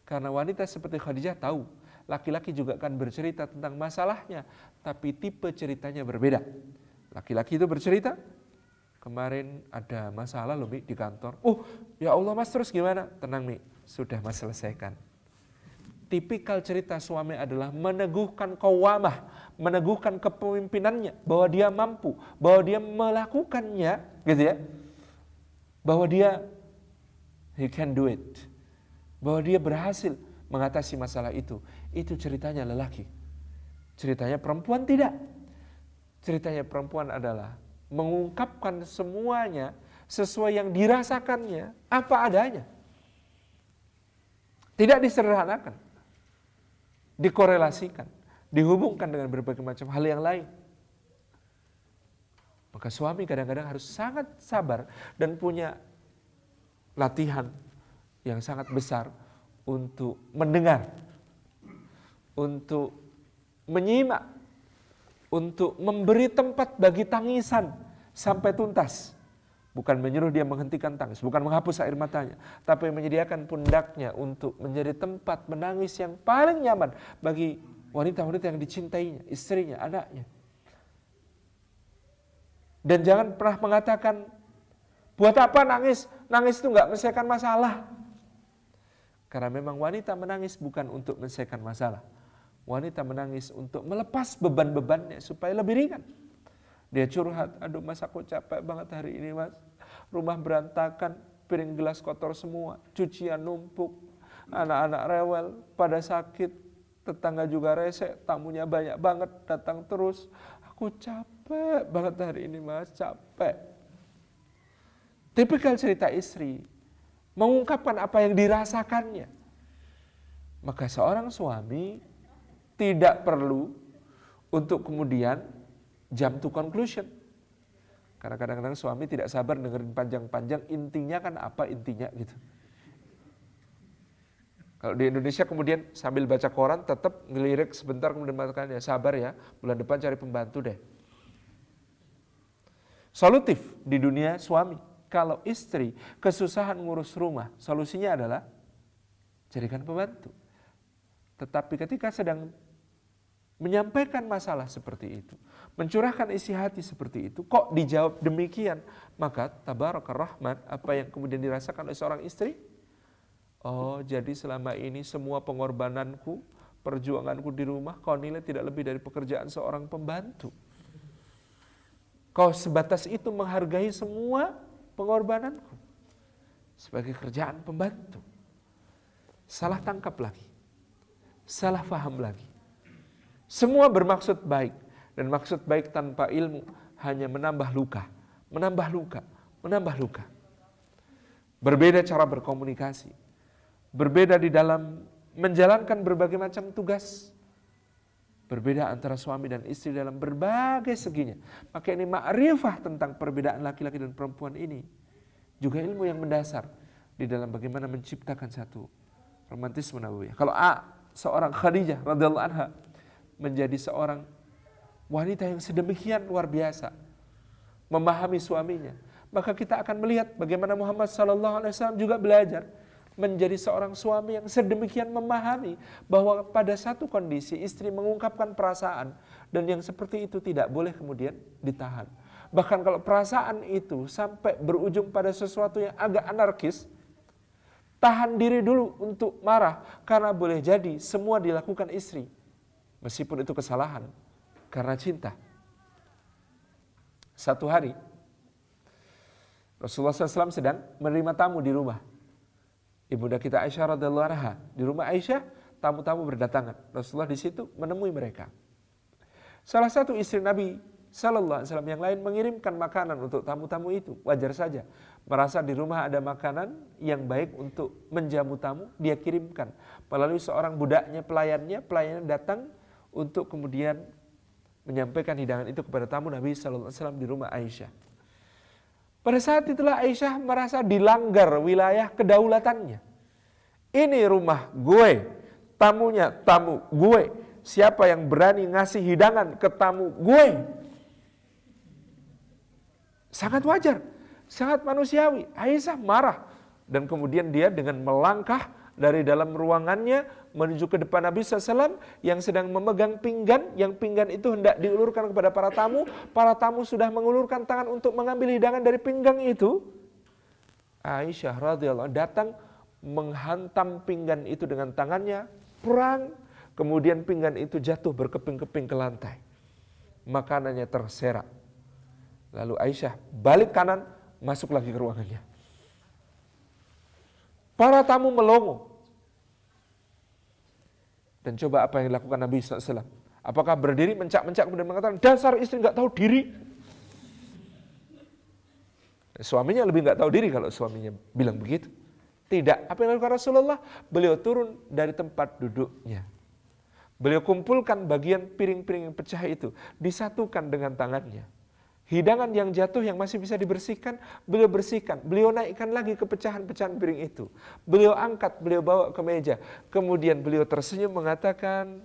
Karena wanita seperti Khadijah tahu, laki-laki juga akan bercerita tentang masalahnya, tapi tipe ceritanya berbeda. Laki-laki itu bercerita, kemarin ada masalah loh Mi di kantor. Oh ya Allah mas, terus gimana? Tenang Mi, sudah mas selesaikan. Tipikal cerita suami adalah meneguhkan qawamah, meneguhkan kepemimpinannya, bahwa dia mampu, bahwa dia melakukannya, gitu ya. Bahwa dia he can do it. Bahwa dia berhasil mengatasi masalah itu. Itu ceritanya lelaki. Ceritanya perempuan tidak. Ceritanya perempuan adalah mengungkapkan semuanya sesuai yang dirasakannya, apa adanya. Tidak disederhanakan, dikorelasikan, dihubungkan dengan berbagai macam hal yang lain. Maka suami kadang-kadang harus sangat sabar dan punya latihan yang sangat besar untuk mendengar, untuk menyimak, untuk memberi tempat bagi tangisan sampai tuntas. Bukan menyuruh dia menghentikan tangis, bukan menghapus air matanya, tapi menyediakan pundaknya untuk menjadi tempat menangis yang paling nyaman bagi wanita-wanita yang dicintainya, istrinya, anaknya. Dan jangan pernah mengatakan, buat apa nangis? Nangis itu nggak menyelesaikan masalah. Karena memang wanita menangis bukan untuk menyelesaikan masalah. Wanita menangis untuk melepas beban-bebannya supaya lebih ringan. Dia curhat, aduh mas aku capek banget hari ini mas. Rumah berantakan, piring gelas kotor semua, cucian numpuk, anak-anak rewel, pada sakit, tetangga juga rese, tamunya banyak banget, datang terus. Aku capek banget hari ini mas, capek. Tipikal cerita istri, mengungkapkan apa yang dirasakannya. Maka seorang suami tidak perlu untuk kemudian jump to conclusion. Karena kadang-kadang suami tidak sabar dengerin panjang-panjang, intinya kan apa intinya gitu. Kalau di Indonesia kemudian sambil baca koran tetap ngelirik sebentar kemudian mengatakan ya sabar ya, bulan depan cari pembantu deh. Solutif di dunia suami. Kalau istri kesusahan ngurus rumah, solusinya adalah carikan pembantu. Tetapi ketika sedang menyampaikan masalah seperti itu, mencurahkan isi hati seperti itu, kok dijawab demikian? Maka tabarakar rahman, apa yang kemudian dirasakan oleh seorang istri? Oh, jadi selama ini semua pengorbananku, perjuanganku di rumah, kau nilai tidak lebih dari pekerjaan seorang pembantu. Kau sebatas itu menghargai semua pengorbananku sebagai kerjaan pembantu. Salah tangkap lagi, salah faham lagi. Semua bermaksud baik, dan maksud baik tanpa ilmu hanya menambah luka, menambah luka, menambah luka. Berbeda cara berkomunikasi, berbeda di dalam menjalankan berbagai macam tugas, berbeda antara suami dan istri dalam berbagai seginya. Maka ini ma'rifah tentang perbedaan laki-laki dan perempuan ini juga ilmu yang mendasar di dalam bagaimana menciptakan satu romantisme nabawiyah. Kalau seorang Khadijah radhiyallahu anha menjadi seorang wanita yang sedemikian luar biasa memahami suaminya, maka kita akan melihat bagaimana Muhammad SAW juga belajar menjadi seorang suami yang sedemikian memahami bahwa pada satu kondisi istri mengungkapkan perasaan dan yang seperti itu tidak boleh kemudian ditahan. Bahkan kalau perasaan itu sampai berujung pada sesuatu yang agak anarkis, tahan diri dulu untuk marah, karena boleh jadi semua dilakukan istri meskipun itu kesalahan karena cinta. Satu hari Rasulullah SAW sedang menerima tamu di rumah ibunda kita Aisyah radhiyallahu anha. Di rumah Aisyah tamu-tamu berdatangan. Rasulullah di situ menemui mereka. Salah satu istri Nabi Sallallahu Alaihi Wasallam yang lain mengirimkan makanan untuk tamu-tamu itu. Wajar saja, merasa di rumah ada makanan yang baik untuk menjamu tamu, dia kirimkan melalui seorang budaknya, pelayannya datang untuk kemudian menyampaikan hidangan itu kepada tamu Nabi Sallallahu Alaihi Wasallam di rumah Aisyah. Pada saat itulah Aisyah merasa dilanggar wilayah kedaulatannya. Ini rumah gue, tamunya tamu gue. Siapa yang berani ngasih hidangan ke tamu gue? Sangat wajar, sangat manusiawi. Aisyah marah dan kemudian dia dengan melangkah dari dalam ruangannya menuju ke depan Nabi SAW yang sedang memegang pinggan, yang pinggan itu hendak diulurkan kepada para tamu. Para tamu sudah mengulurkan tangan untuk mengambil hidangan dari pinggang itu. Aisyah radhiyallahu anha datang menghantam pinggan itu dengan tangannya, perang. Kemudian pinggan itu jatuh berkeping-keping ke lantai. Makanannya terserak. Lalu Aisyah balik kanan, masuk lagi ke ruangannya. Para tamu melongo. Dan coba apa yang dilakukan Nabi SAW? Apakah berdiri mencak-mencak kemudian mengatakan, dasar istri nggak tahu diri? Suaminya lebih nggak tahu diri kalau suaminya bilang begitu. Tidak. Apa yang dilakukan Rasulullah? Beliau turun dari tempat duduknya. Beliau kumpulkan bagian piring-piring yang pecah itu, disatukan dengan tangannya. Hidangan yang jatuh yang masih bisa dibersihkan, beliau bersihkan. Beliau naikkan lagi ke pecahan-pecahan piring itu. Beliau angkat, beliau bawa ke meja. Kemudian beliau tersenyum mengatakan,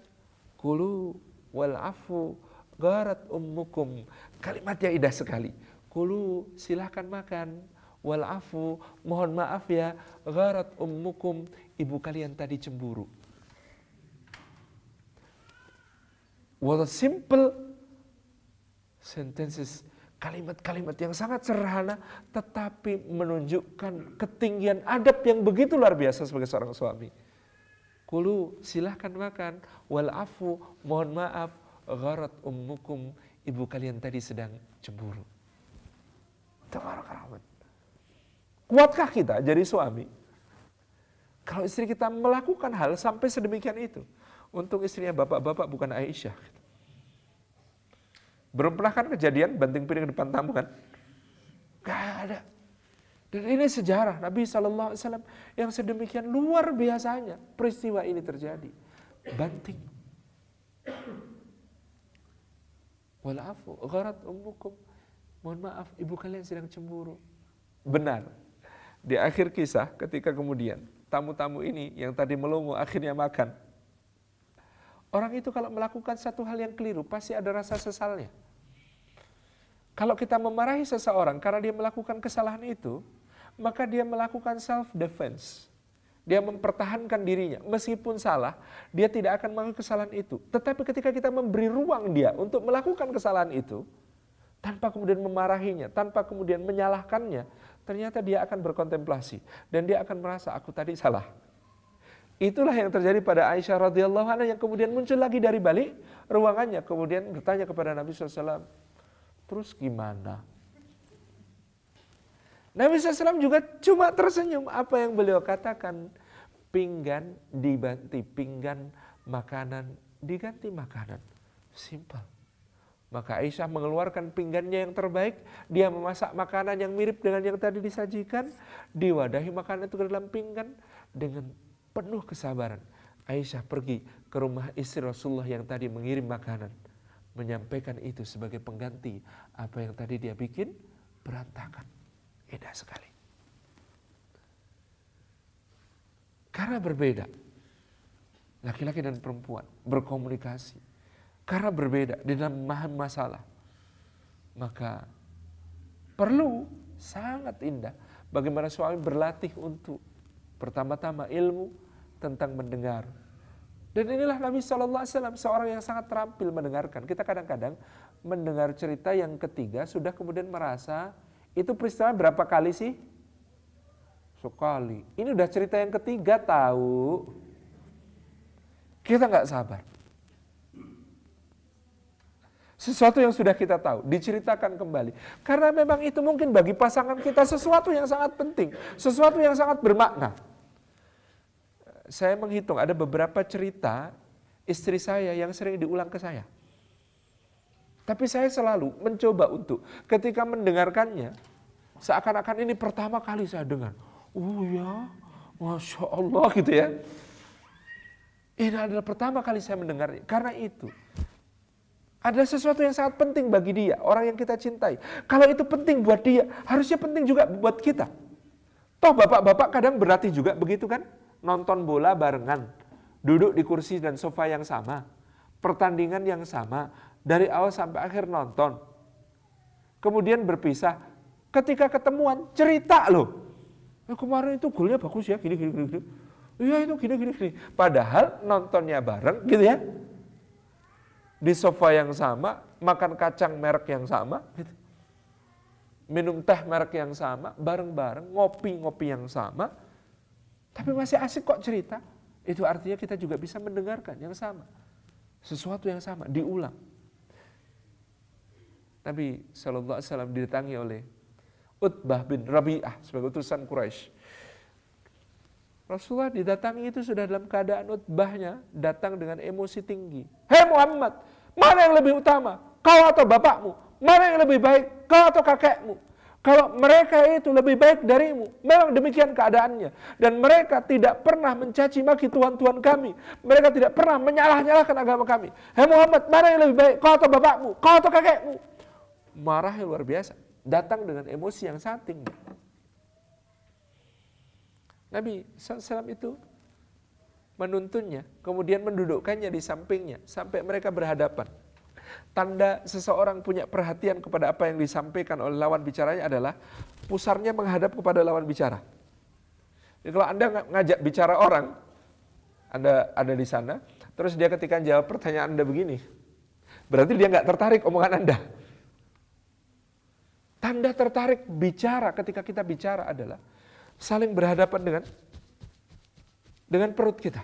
Kulu wal afu gharat ummukum. Kalimatnya indah sekali. Kulu, silahkan makan. Wal afu, mohon maaf ya. Gharat ummukum, ibu kalian tadi cemburu. What a simple sentences. Kalimat-kalimat yang sangat sederhana tetapi menunjukkan ketinggian adab yang begitu luar biasa sebagai seorang suami. Kulu, silahkan makan. Wal afu, mohon maaf. Gharat ummukum, ibu kalian tadi sedang cemburu. Tabarakallah. Kuatkah kita jadi suami kalau istri kita melakukan hal sampai sedemikian itu? Untung istrinya bapak-bapak bukan Aisyah. Belum pernah kan kejadian banting piring depan tamu kan? Gak ada. Dan ini sejarah Nabi SAW yang sedemikian luar biasanya peristiwa ini terjadi. Banting. Walafu gharat ummukum. Mohon maaf, ibu kalian sedang cemburu. Benar. Di akhir kisah ketika kemudian tamu-tamu ini yang tadi melongo akhirnya makan. Orang itu kalau melakukan satu hal yang keliru pasti ada rasa sesalnya. Kalau kita memarahi seseorang karena dia melakukan kesalahan itu, maka dia melakukan self-defense. Dia mempertahankan dirinya. Meskipun salah, dia tidak akan melakukan kesalahan itu. Tetapi ketika kita memberi ruang dia untuk melakukan kesalahan itu, tanpa kemudian memarahinya, tanpa kemudian menyalahkannya, ternyata dia akan berkontemplasi. Dan dia akan merasa, aku tadi salah. Itulah yang terjadi pada Aisyah radhiyallahu anha yang kemudian muncul lagi dari balik ruangannya. Kemudian bertanya kepada Nabi SAW, terus gimana? Nabi SAW juga cuma tersenyum. Apa yang beliau katakan? Pinggan diganti pinggan, makanan diganti makanan. Simpel. Maka Aisyah mengeluarkan pinggannya yang terbaik. Dia memasak makanan yang mirip dengan yang tadi disajikan. Diwadahi makanan itu ke dalam pinggan. Dengan penuh kesabaran, Aisyah pergi ke rumah istri Rasulullah yang tadi mengirim makanan. Menyampaikan itu sebagai pengganti apa yang tadi dia bikin berantakan. Indah sekali. Karena berbeda, laki-laki dan perempuan berkomunikasi. Karena berbeda di dalam memahami masalah, maka perlu sangat indah bagaimana suami berlatih untuk pertama-tama ilmu tentang mendengar. Dan inilah Nabi SAW, seorang yang sangat terampil mendengarkan. Kita kadang-kadang mendengar cerita yang ketiga sudah kemudian merasa itu peristiwa berapa kali sih? Sekali. Ini udah cerita yang ketiga tahu. Kita nggak sabar. Sesuatu yang sudah kita tahu diceritakan kembali. Karena memang itu mungkin bagi pasangan kita sesuatu yang sangat penting, sesuatu yang sangat bermakna. Saya menghitung ada beberapa cerita istri saya yang sering diulang ke saya. Tapi saya selalu mencoba untuk ketika mendengarkannya, seakan-akan ini pertama kali saya dengar. Oh ya, Masya Allah gitu ya. Ini adalah pertama kali saya mendengarnya. Karena itu, ada sesuatu yang sangat penting bagi dia, orang yang kita cintai. Kalau itu penting buat dia, harusnya penting juga buat kita. Toh bapak-bapak kadang berlatih juga begitu kan? Nonton bola barengan, duduk di kursi dan sofa yang sama, pertandingan yang sama, dari awal sampai akhir nonton. Kemudian berpisah, ketika ketemuan cerita loh. Kemarin itu golnya bagus ya, gini. Iya itu gini. Padahal nontonnya bareng gitu ya. Di sofa yang sama, makan kacang merek yang sama, gitu. Minum teh merek yang sama, bareng-bareng, ngopi yang sama. Tapi masih asik kok cerita. Itu artinya kita juga bisa mendengarkan yang sama. Sesuatu yang sama, diulang. Nabi SAW didatangi oleh Utbah bin Rabi'ah sebagai utusan Quraisy. Rasulullah didatangi itu sudah dalam keadaan Utbahnya datang dengan emosi tinggi. Hei Muhammad, mana yang lebih utama? Kau atau bapakmu? Mana yang lebih baik? Kau atau kakekmu? Kalau mereka itu lebih baik darimu, memang demikian keadaannya. Dan mereka tidak pernah mencaci maki Tuhan-Tuhan kami. Mereka tidak pernah menyalah-nyalahkan agama kami. Hei Muhammad, mana yang lebih baik? Kau atau bapakmu? Kau atau kakekmu? Marahnya luar biasa. Datang dengan emosi yang sangat tinggi. Nabi SAW itu menuntunnya, kemudian mendudukkannya di sampingnya, sampai mereka berhadapan. Tanda seseorang punya perhatian kepada apa yang disampaikan oleh lawan bicaranya adalah pusarnya menghadap kepada lawan bicara. Jadi kalau Anda ngajak bicara orang, Anda ada di sana, terus dia ketika jawab pertanyaan Anda begini, berarti dia nggak tertarik omongan Anda. Tanda tertarik bicara ketika kita bicara adalah saling berhadapan dengan perut kita.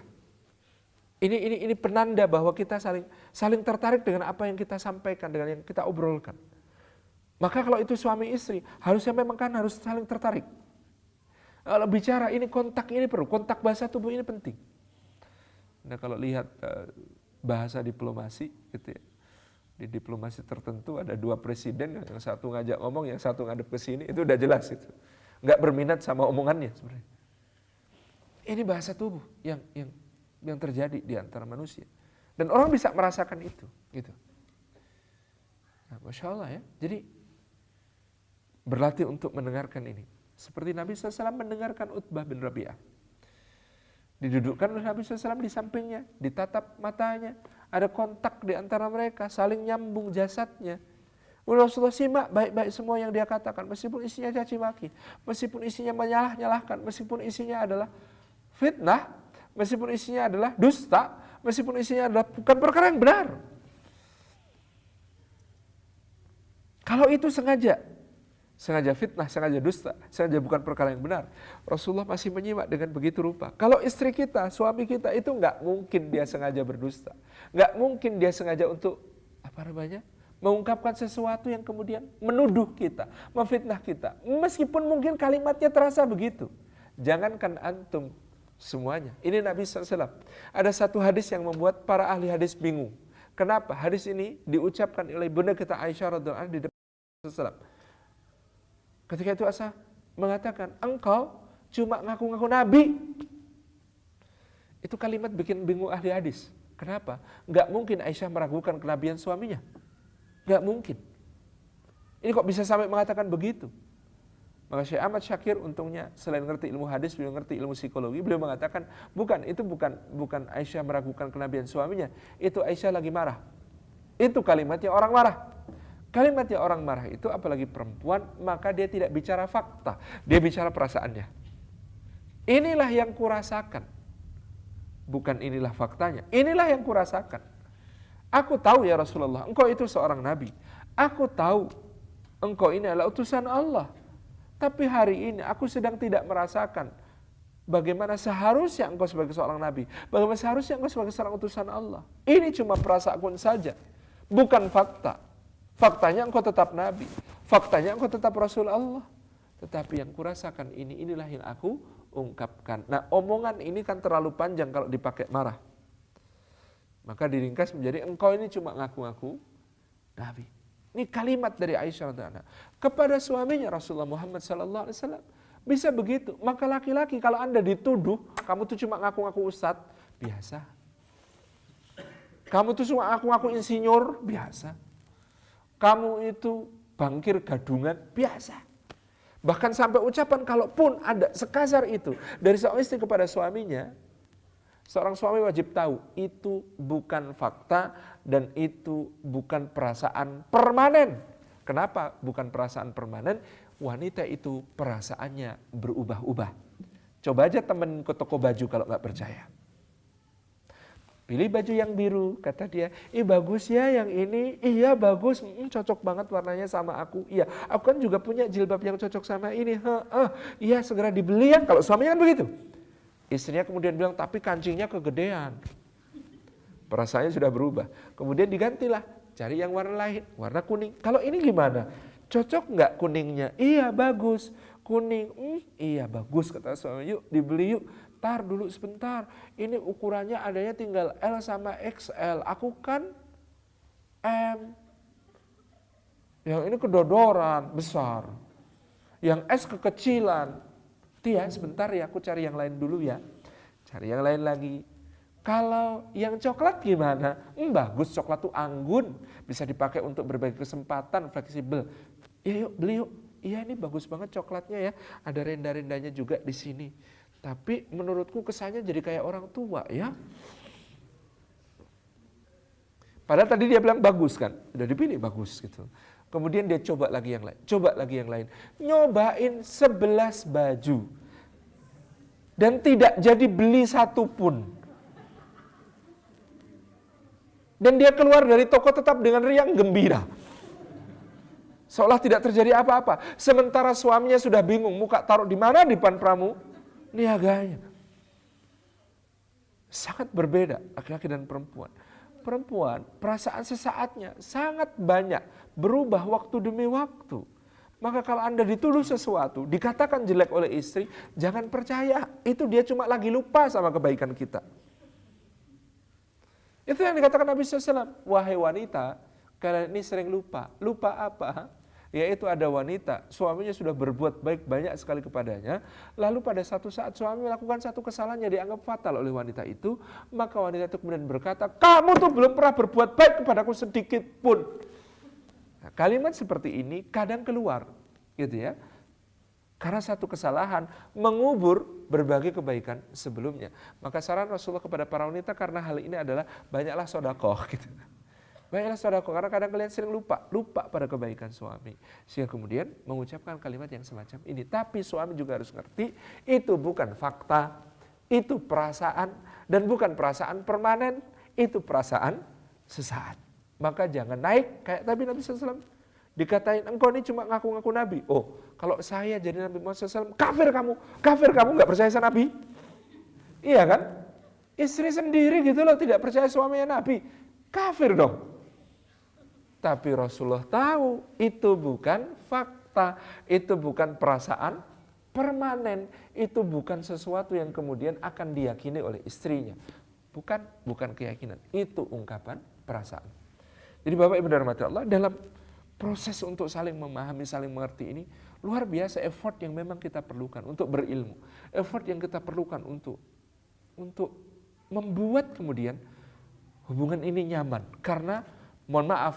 Ini penanda bahwa kita saling tertarik dengan apa yang kita sampaikan, dengan yang kita obrolkan. Maka kalau itu suami istri, harusnya memang kan harus saling tertarik. Kalau bicara ini kontak ini perlu, kontak bahasa tubuh ini penting. Nah kalau lihat bahasa diplomasi gitu ya. Di diplomasi tertentu ada dua presiden, yang satu ngajak ngomong, yang satu ngadep ke sini, itu udah jelas itu. Nggak berminat sama omongannya sebenarnya. Ini bahasa tubuh yang terjadi di antara manusia. Dan orang bisa merasakan itu. Gitu. Nah, Masya Allah ya. Jadi berlatih untuk mendengarkan ini. Seperti Nabi SAW mendengarkan Utbah bin Rabi'ah. Didudukkan oleh Nabi SAW di sampingnya, ditatap matanya, ada kontak di antara mereka, saling nyambung jasadnya. Rasulullah simak baik-baik semua yang dia katakan, meskipun isinya caci maki, meskipun isinya menyalah-nyalahkan, meskipun isinya adalah fitnah, meskipun isinya adalah dusta, meskipun isinya adalah bukan perkara yang benar. Kalau itu sengaja fitnah, sengaja dusta, sengaja bukan perkara yang benar, Rasulullah masih menyimak dengan begitu rupa. Kalau istri kita, suami kita itu nggak mungkin dia sengaja berdusta, nggak mungkin dia sengaja untuk mengungkapkan sesuatu yang kemudian menuduh kita, memfitnah kita. Meskipun mungkin kalimatnya terasa begitu, jangankan antum semuanya. Ini Nabi SAW. Ada satu hadis yang membuat para ahli hadis bingung. Kenapa hadis ini diucapkan oleh bunda kita Aisyah radhiyallahu anha di depan Rasulullah SAW. Ketika itu Aisyah mengatakan, engkau cuma ngaku-ngaku nabi. Itu kalimat bikin bingung ahli hadis. Kenapa? Nggak mungkin Aisyah meragukan kenabian suaminya. Nggak mungkin. Ini kok bisa sampai mengatakan begitu? Maka Syekh Ahmad Syakir untungnya selain ngerti ilmu hadis, beliau ngerti ilmu psikologi. Beliau mengatakan, itu bukan Aisyah meragukan kenabian suaminya. Itu Aisyah lagi marah. Itu kalimatnya orang marah. Kalimatnya orang marah itu apalagi perempuan, maka dia tidak bicara fakta, dia bicara perasaannya. Inilah yang kurasakan. Bukan inilah faktanya, inilah yang kurasakan. Aku tahu ya Rasulullah, engkau itu seorang nabi. Aku tahu engkau ini adalah utusan Allah. Tapi hari ini aku sedang tidak merasakan bagaimana seharusnya engkau sebagai seorang nabi, bagaimana seharusnya engkau sebagai seorang utusan Allah. Ini cuma perasaanku saja, bukan fakta. Faktanya engkau tetap nabi, faktanya engkau tetap Rasul Allah. Tetapi yang kurasakan inilah yang aku ungkapkan. Nah, omongan ini kan terlalu panjang kalau dipakai marah. Maka diringkas menjadi engkau ini cuma ngaku-ngaku nabi. Ini kalimat dari Aisyah radhiyallahu anha kepada suaminya Rasulullah Muhammad SAW. Bisa begitu. Maka laki-laki kalau Anda dituduh, kamu tuh cuma ngaku-ngaku ustadz, biasa. Kamu tuh cuma ngaku-ngaku insinyur, biasa. Kamu itu bangkir gadungan, biasa. Bahkan sampai ucapan kalaupun ada sekasar itu dari seorang istri kepada suaminya, seorang suami wajib tahu itu bukan fakta dan itu bukan perasaan permanen. Kenapa bukan perasaan permanen? Wanita itu perasaannya berubah-ubah. Coba aja temen ke toko baju kalau nggak percaya. Pilih baju yang biru, kata dia, bagus ya yang ini, iya bagus, cocok banget warnanya sama aku, iya, aku kan juga punya jilbab yang cocok sama ini, iya segera dibeli ya, kalau suaminya kan begitu. Istrinya kemudian bilang, tapi kancingnya kegedean. Perasaannya sudah berubah, kemudian digantilah, cari yang warna lain, warna kuning. Kalau ini gimana? Cocok nggak kuningnya? Iya bagus, kuning, iya bagus, kata suami, yuk dibeli yuk. Tar dulu sebentar, ini ukurannya adanya tinggal L sama XL, aku kan M. Yang ini kedodoran, besar. Yang S kekecilan. Tia, sebentar ya, aku cari yang lain dulu ya. Cari yang lain lagi. Kalau yang coklat gimana? Bagus, coklat tuh anggun, bisa dipakai untuk berbagai kesempatan, fleksibel. Ya yuk, beli yuk. Iya ini bagus banget coklatnya ya, ada renda-rendanya juga di sini. Tapi menurutku kesannya jadi kayak orang tua ya. Padahal tadi dia bilang bagus kan, udah dipilih bagus gitu. Kemudian dia coba lagi yang lain, coba lagi yang lain. Nyobain 11 baju. Dan tidak jadi beli satu pun. Dan dia keluar dari toko tetap dengan riang gembira. Seolah tidak terjadi apa-apa. Sementara suaminya sudah bingung, muka taruh di mana di depan niaganya. Sangat berbeda laki-laki dan perempuan. Perempuan, perasaan sesaatnya sangat banyak, berubah waktu demi waktu. Maka kalau Anda dituduh sesuatu, dikatakan jelek oleh istri, jangan percaya. Itu dia cuma lagi lupa sama kebaikan kita. Itu yang dikatakan Nabi SAW. Wahai wanita, kalian ini sering lupa. Lupa apa? Yaitu ada wanita, suaminya sudah berbuat baik banyak sekali kepadanya, lalu pada satu saat suami melakukan satu kesalahan yang dianggap fatal oleh wanita itu, maka wanita itu kemudian berkata, kamu tuh belum pernah berbuat baik kepadaku sedikit pun. Nah, kalimat seperti ini kadang keluar, gitu ya, karena satu kesalahan mengubur berbagai kebaikan sebelumnya. Maka saran Rasulullah kepada para wanita karena hal ini adalah banyaklah sedekah, gitu. Banyaklah sedekah, karena kadang kalian sering lupa pada kebaikan suami. Sehingga kemudian mengucapkan kalimat yang semacam ini. Tapi suami juga harus ngerti, itu bukan fakta, itu perasaan, dan bukan perasaan permanen, itu perasaan sesaat. Maka jangan naik, kayak tadi Nabi SAW dikatain, engkau ini cuma ngaku-ngaku Nabi. Oh, kalau saya jadi Nabi Muhammad SAW, kafir kamu gak percaya sama Nabi? Iya kan? Istri sendiri gitu loh, tidak percaya suaminya Nabi. Kafir dong. Tapi Rasulullah tahu itu bukan fakta, itu bukan perasaan permanen, itu bukan sesuatu yang kemudian akan diyakini oleh istrinya. Bukan keyakinan, itu ungkapan perasaan. Jadi Bapak Ibu dirahmati Allah, dalam proses untuk saling memahami, saling mengerti ini, luar biasa effort yang memang kita perlukan untuk berilmu. Effort yang kita perlukan untuk membuat kemudian hubungan ini nyaman. Karena, mohon maaf,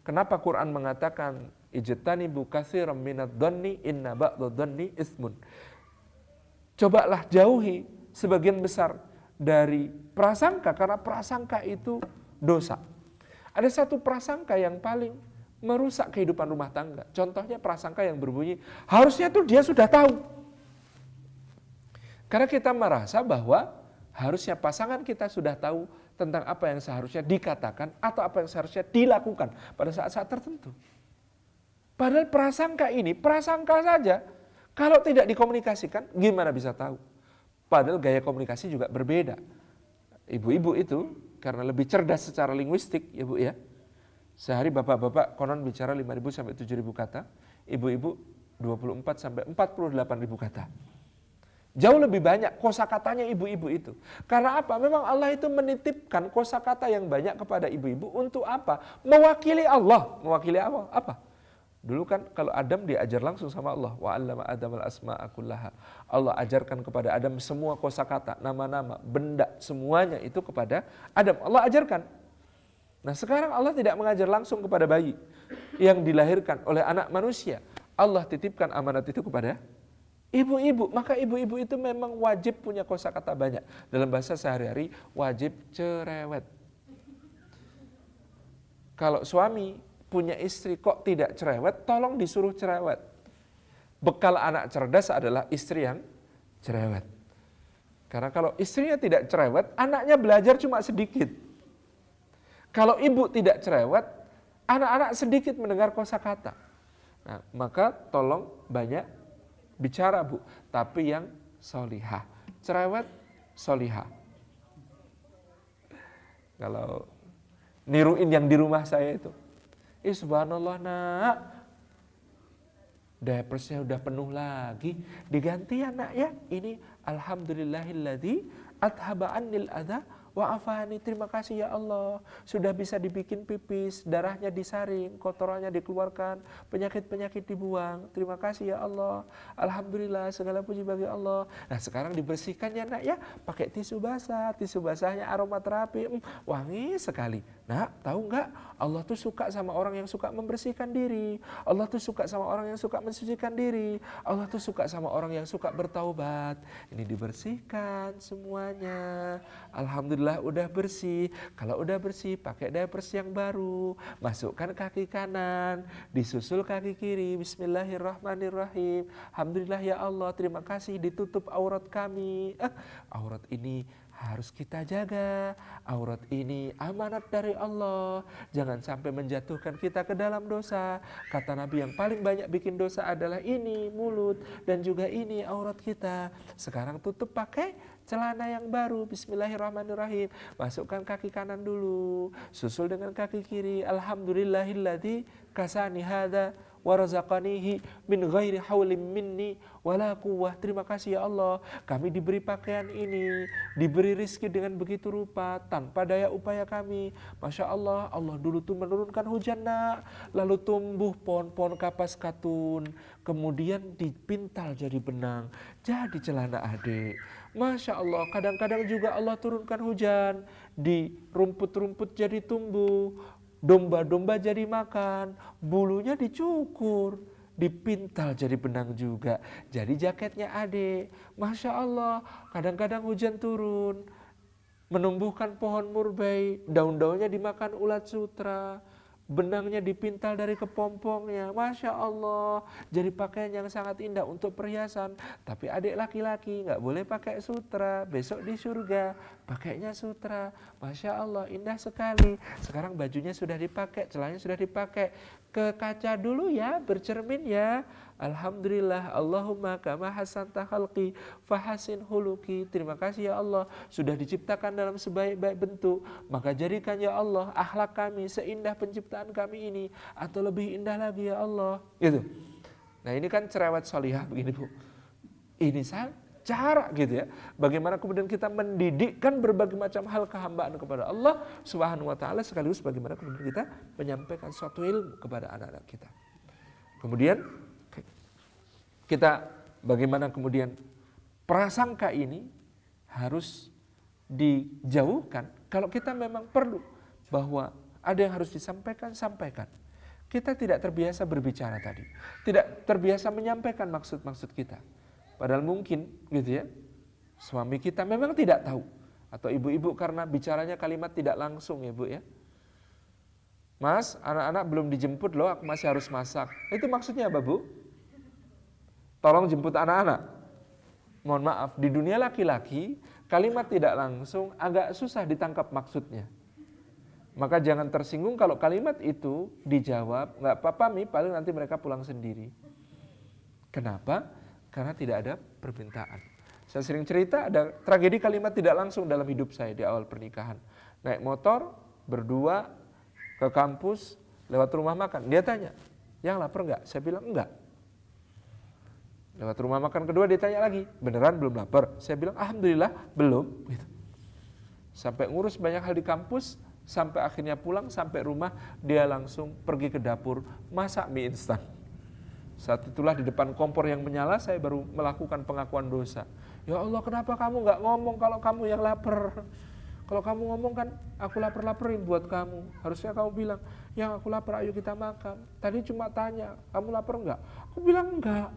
kenapa Quran mengatakan ijtanibu katsiran minadh dhanni inna ba'dadh dhanni ismun. Cobalah jauhi sebagian besar dari prasangka, karena prasangka itu dosa. Ada satu prasangka yang paling merusak kehidupan rumah tangga. Contohnya prasangka yang berbunyi, harusnya tuh dia sudah tahu. Karena kita merasa bahwa harusnya pasangan kita sudah tahu tentang apa yang seharusnya dikatakan atau apa yang seharusnya dilakukan pada saat-saat tertentu. Padahal prasangka ini, prasangka saja, kalau tidak dikomunikasikan, gimana bisa tahu? Padahal gaya komunikasi juga berbeda. Ibu-ibu itu, karena lebih cerdas secara linguistik, ya Bu ya, sehari bapak-bapak konon bicara 5.000 sampai 7.000 kata, ibu-ibu 24 sampai 48.000 kata. Jauh lebih banyak kosakatanya ibu-ibu itu. Karena apa? Memang Allah itu menitipkan kosakata yang banyak kepada ibu-ibu untuk apa? Mewakili Allah. Mewakili apa? Dulu kan kalau Adam diajar langsung sama Allah. Wa 'allama Adamal asma'a kullaha. Allah ajarkan kepada Adam semua kosakata, nama-nama, benda, semuanya itu kepada Adam. Allah ajarkan. Nah, sekarang Allah tidak mengajar langsung kepada bayi yang dilahirkan oleh anak manusia. Allah titipkan amanat itu kepada ibu-ibu. Maka ibu-ibu itu memang wajib punya kosakata banyak. Dalam bahasa sehari-hari wajib cerewet. Kalau suami punya istri kok tidak cerewet, tolong disuruh cerewet. Bekal anak cerdas adalah istri yang cerewet. Karena kalau istrinya tidak cerewet, anaknya belajar cuma sedikit. Kalau ibu tidak cerewet, anak-anak sedikit mendengar kosakata. Nah, maka tolong banyak bicara Bu, tapi yang solihah. Cerewet, solihah. Kalau niruin yang di rumah saya itu, subhanallah nak, diapersnya udah penuh lagi, diganti ya nak ya. Ini alhamdulillahilladzi athhaba annil adha wa afani, terima kasih ya Allah, sudah bisa dibikin pipis, darahnya disaring, kotorannya dikeluarkan, penyakit-penyakit dibuang. Terima kasih ya Allah, alhamdulillah, segala puji bagi Allah. Nah, sekarang dibersihkan ya nak ya, pakai tisu basahnya aromaterapi, wangi sekali. Nah, tahu nggak, Allah tuh suka sama orang yang suka membersihkan diri. Allah tuh suka sama orang yang suka mensucikan diri. Allah tuh suka sama orang yang suka bertaubat. Ini dibersihkan semuanya. Alhamdulillah udah bersih. Kalau udah bersih, pakai diapers yang baru. Masukkan kaki kanan, disusul kaki kiri. Bismillahirrahmanirrahim. Alhamdulillah ya Allah, terima kasih ditutup aurat kami. Aurat ini harus kita jaga. Aurat ini amanat dari Allah, jangan sampai menjatuhkan kita ke dalam dosa. Kata Nabi, yang paling banyak bikin dosa adalah ini, mulut, dan juga ini aurat kita. Sekarang tutup pakai celana yang baru. Bismillahirrahmanirrahim. Masukkan kaki kanan dulu, susul dengan kaki kiri. Alhamdulillahilladzi kasani hada warazaqanihi min ghairi haulim minni wala quwwah. Terima kasih ya Allah, kami diberi pakaian ini, diberi rizki dengan begitu rupa tanpa daya upaya kami. Masya Allah, Allah dulu tuh menurunkan hujan nak, lalu tumbuh pohon-pohon kapas katun, kemudian dipintal jadi benang, jadi celana adik. Masya Allah, kadang-kadang juga Allah turunkan hujan, di rumput-rumput jadi tumbuh, domba-domba jadi makan, bulunya dicukur, dipintal jadi benang juga, jadi jaketnya adik. Masya Allah, kadang-kadang hujan turun, menumbuhkan pohon murbai, daun-daunnya dimakan ulat sutra, benangnya dipintal dari kepompongnya. Masya Allah, jadi pakaian yang sangat indah untuk perhiasan. Tapi adik laki-laki nggak boleh pakai sutra, besok di surga pakainya sutra. Masya Allah, indah sekali. Sekarang bajunya sudah dipakai, celananya sudah dipakai. Ke kaca dulu ya, bercermin ya. Alhamdulillah, Allahumma kama hasanta khalqi fahasin huluki. Terima kasih ya Allah, sudah diciptakan dalam sebaik-baik bentuk, maka jadikan ya Allah akhlak kami seindah penciptaan kami ini, atau lebih indah lagi ya Allah. Gitu. Nah ini kan cerewet solihah begini Bu. Ini cara gitu ya. Bagaimana kemudian kita mendidikkan berbagai macam hal kehambaan kepada Allah Subhanahu wa taala, sekaligus bagaimana kemudian kita menyampaikan suatu ilmu kepada anak-anak kita. Kemudian kita bagaimana kemudian prasangka ini harus dijauhkan. Kalau kita memang perlu bahwa ada yang harus disampaikan, sampaikan. Kita tidak terbiasa berbicara tadi, tidak terbiasa menyampaikan maksud-maksud kita. Padahal mungkin gitu ya, suami kita memang tidak tahu, atau ibu-ibu karena bicaranya kalimat tidak langsung ya Bu ya. Mas, anak-anak belum dijemput loh, aku masih harus masak. Itu maksudnya apa Bu? Tolong jemput anak-anak. Mohon maaf, di dunia laki-laki kalimat tidak langsung agak susah ditangkap maksudnya. Maka jangan tersinggung kalau kalimat itu dijawab, nggak apa-apa Mi, paling nanti mereka pulang sendiri. Kenapa? Karena tidak ada permintaan. Saya sering cerita ada tragedi kalimat tidak langsung dalam hidup saya di awal pernikahan. Naik motor, berdua, ke kampus, lewat rumah makan. Dia tanya, yang lapar nggak? Saya bilang enggak. Lewat rumah makan kedua dia tanya lagi, beneran belum lapar? Saya bilang alhamdulillah belum. Gitu. Sampai ngurus banyak hal di kampus, sampai akhirnya pulang, sampai rumah dia langsung pergi ke dapur masak mie instan. Saat itulah di depan kompor yang menyala saya baru melakukan pengakuan dosa. Ya Allah, kenapa kamu nggak ngomong kalau kamu yang lapar? Kalau kamu ngomong kan aku lapar-laparin buat kamu. Harusnya kamu bilang, yang aku lapar ayo kita makan. Tadi cuma tanya, kamu lapar nggak? Aku bilang enggak.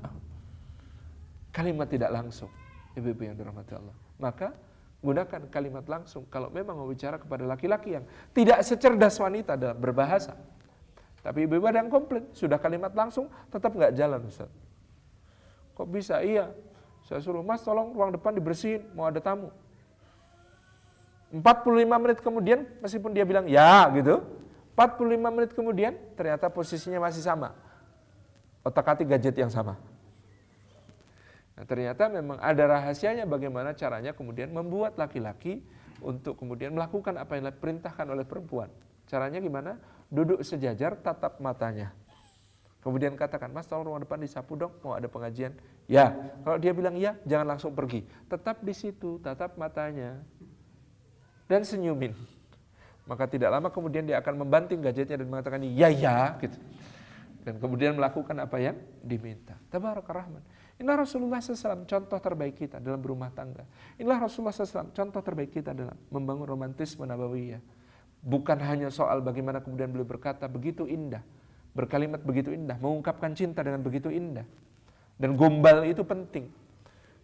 Kalimat tidak langsung, ibu-ibu yang dirahmati Allah. Maka gunakan kalimat langsung kalau memang mau bicara kepada laki-laki yang tidak secerdas wanita dalam berbahasa. Tapi ibu-ibu ada yang komplain, sudah kalimat langsung tetap nggak jalan Ustaz. Kok bisa? Iya, saya suruh Mas tolong ruang depan dibersihin, mau ada tamu. 45 menit kemudian meskipun dia bilang ya gitu, 45 menit kemudian ternyata posisinya masih sama. Otak-atik gadget yang sama. Nah, ternyata memang ada rahasianya bagaimana caranya kemudian membuat laki-laki untuk kemudian melakukan apa yang diperintahkan oleh perempuan. Caranya gimana? Duduk sejajar, tatap matanya. Kemudian katakan, Mas tolong ruang depan disapu dong, mau ada pengajian. Ya, kalau dia bilang ya, jangan langsung pergi. Tetap di situ, tatap matanya. Dan senyumin. Maka tidak lama kemudian dia akan membanting gadgetnya dan mengatakan ya, gitu. Dan kemudian melakukan apa yang diminta. Tabarakar Rahman. Inilah Rasulullah SAW, contoh terbaik kita dalam berumah tangga. Inilah Rasulullah SAW, contoh terbaik kita dalam membangun romantisme nabawiyah. Bukan hanya soal bagaimana kemudian beliau berkata begitu indah, berkalimat begitu indah, mengungkapkan cinta dengan begitu indah. Dan gombal itu penting.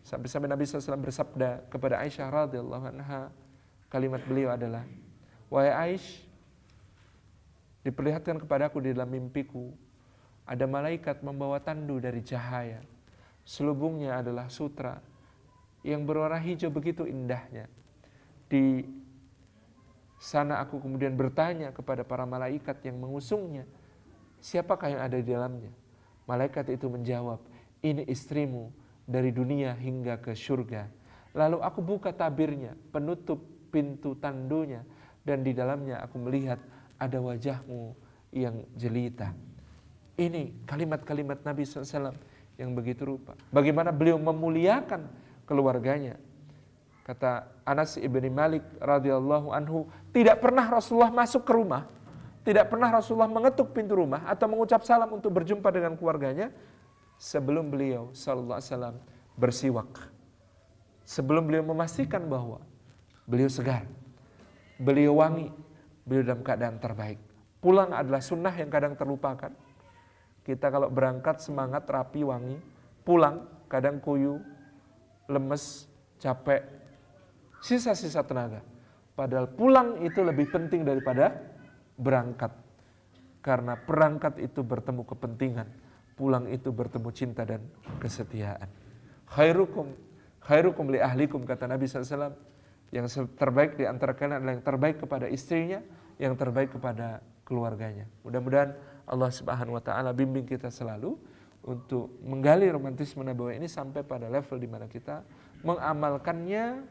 Sampai-sampai Nabi SAW bersabda kepada Aisyah radhiyallahu anha, kalimat beliau adalah, wahai Aisyah, diperlihatkan kepadaku di dalam mimpiku, ada malaikat membawa tandu dari cahaya. Selubungnya adalah sutra yang berwarna hijau begitu indahnya. Di sana aku kemudian bertanya kepada para malaikat yang mengusungnya, siapakah yang ada di dalamnya? Malaikat itu menjawab, ini istrimu dari dunia hingga ke surga. Lalu aku buka tabirnya, penutup pintu tandunya, dan di dalamnya aku melihat ada wajahmu yang jelita. Ini kalimat-kalimat Nabi SAW yang begitu rupa. Bagaimana beliau memuliakan keluarganya. Kata Anas ibn Malik radhiyallahu anhu, tidak pernah Rasulullah masuk ke rumah, tidak pernah Rasulullah mengetuk pintu rumah atau mengucap salam untuk berjumpa dengan keluarganya sebelum beliau sallallahu alaihi wasallam bersiwak. Sebelum beliau memastikan bahwa beliau segar, beliau wangi, beliau dalam keadaan terbaik. Pulang adalah sunnah yang kadang terlupakan. Kita kalau berangkat semangat, rapi, wangi, pulang kadang kuyu, lemes, capek, sisa-sisa tenaga. Padahal pulang itu lebih penting daripada berangkat. Karena berangkat itu bertemu kepentingan, pulang itu bertemu cinta dan kesetiaan. Khairukum li ahlikum, kata Nabi SAW. Yang terbaik di antara kalian adalah yang terbaik kepada istrinya, yang terbaik kepada keluarganya. Mudah-mudahan Allah Subhanahu wa taala bimbing kita selalu untuk menggali romantisme nabawi ini sampai pada level di mana kita mengamalkannya,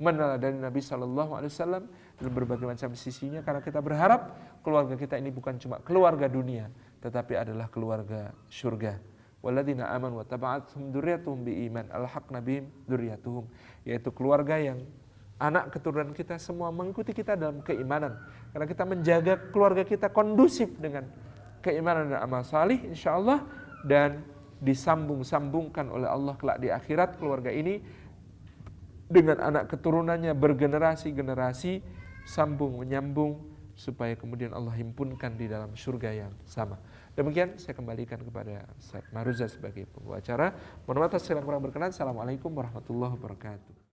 meneladani Nabi sallallahu alaihi wasallam dalam berbagai macam sisinya, karena kita berharap keluarga kita ini bukan cuma keluarga dunia, tetapi adalah keluarga surga. Walladzina amanu wa taba'athum dzurriyyatuhum biiman alhaqna bihim dzurriyyatuhum, yaitu keluarga yang anak keturunan kita semua mengikuti kita dalam keimanan. Karena kita menjaga keluarga kita kondusif dengan keimanan dan amal salih, insyaallah, dan disambung-sambungkan oleh Allah kelak di akhirat keluarga ini dengan anak keturunannya bergenerasi-generasi, sambung menyambung, supaya kemudian Allah himpunkan di dalam surga yang sama. Demikian saya kembalikan kepada Ustaz Maruza sebagai pembawa acara. Mohon maaf atas segala kurang berkenan. Assalamualaikum warahmatullahi wabarakatuh.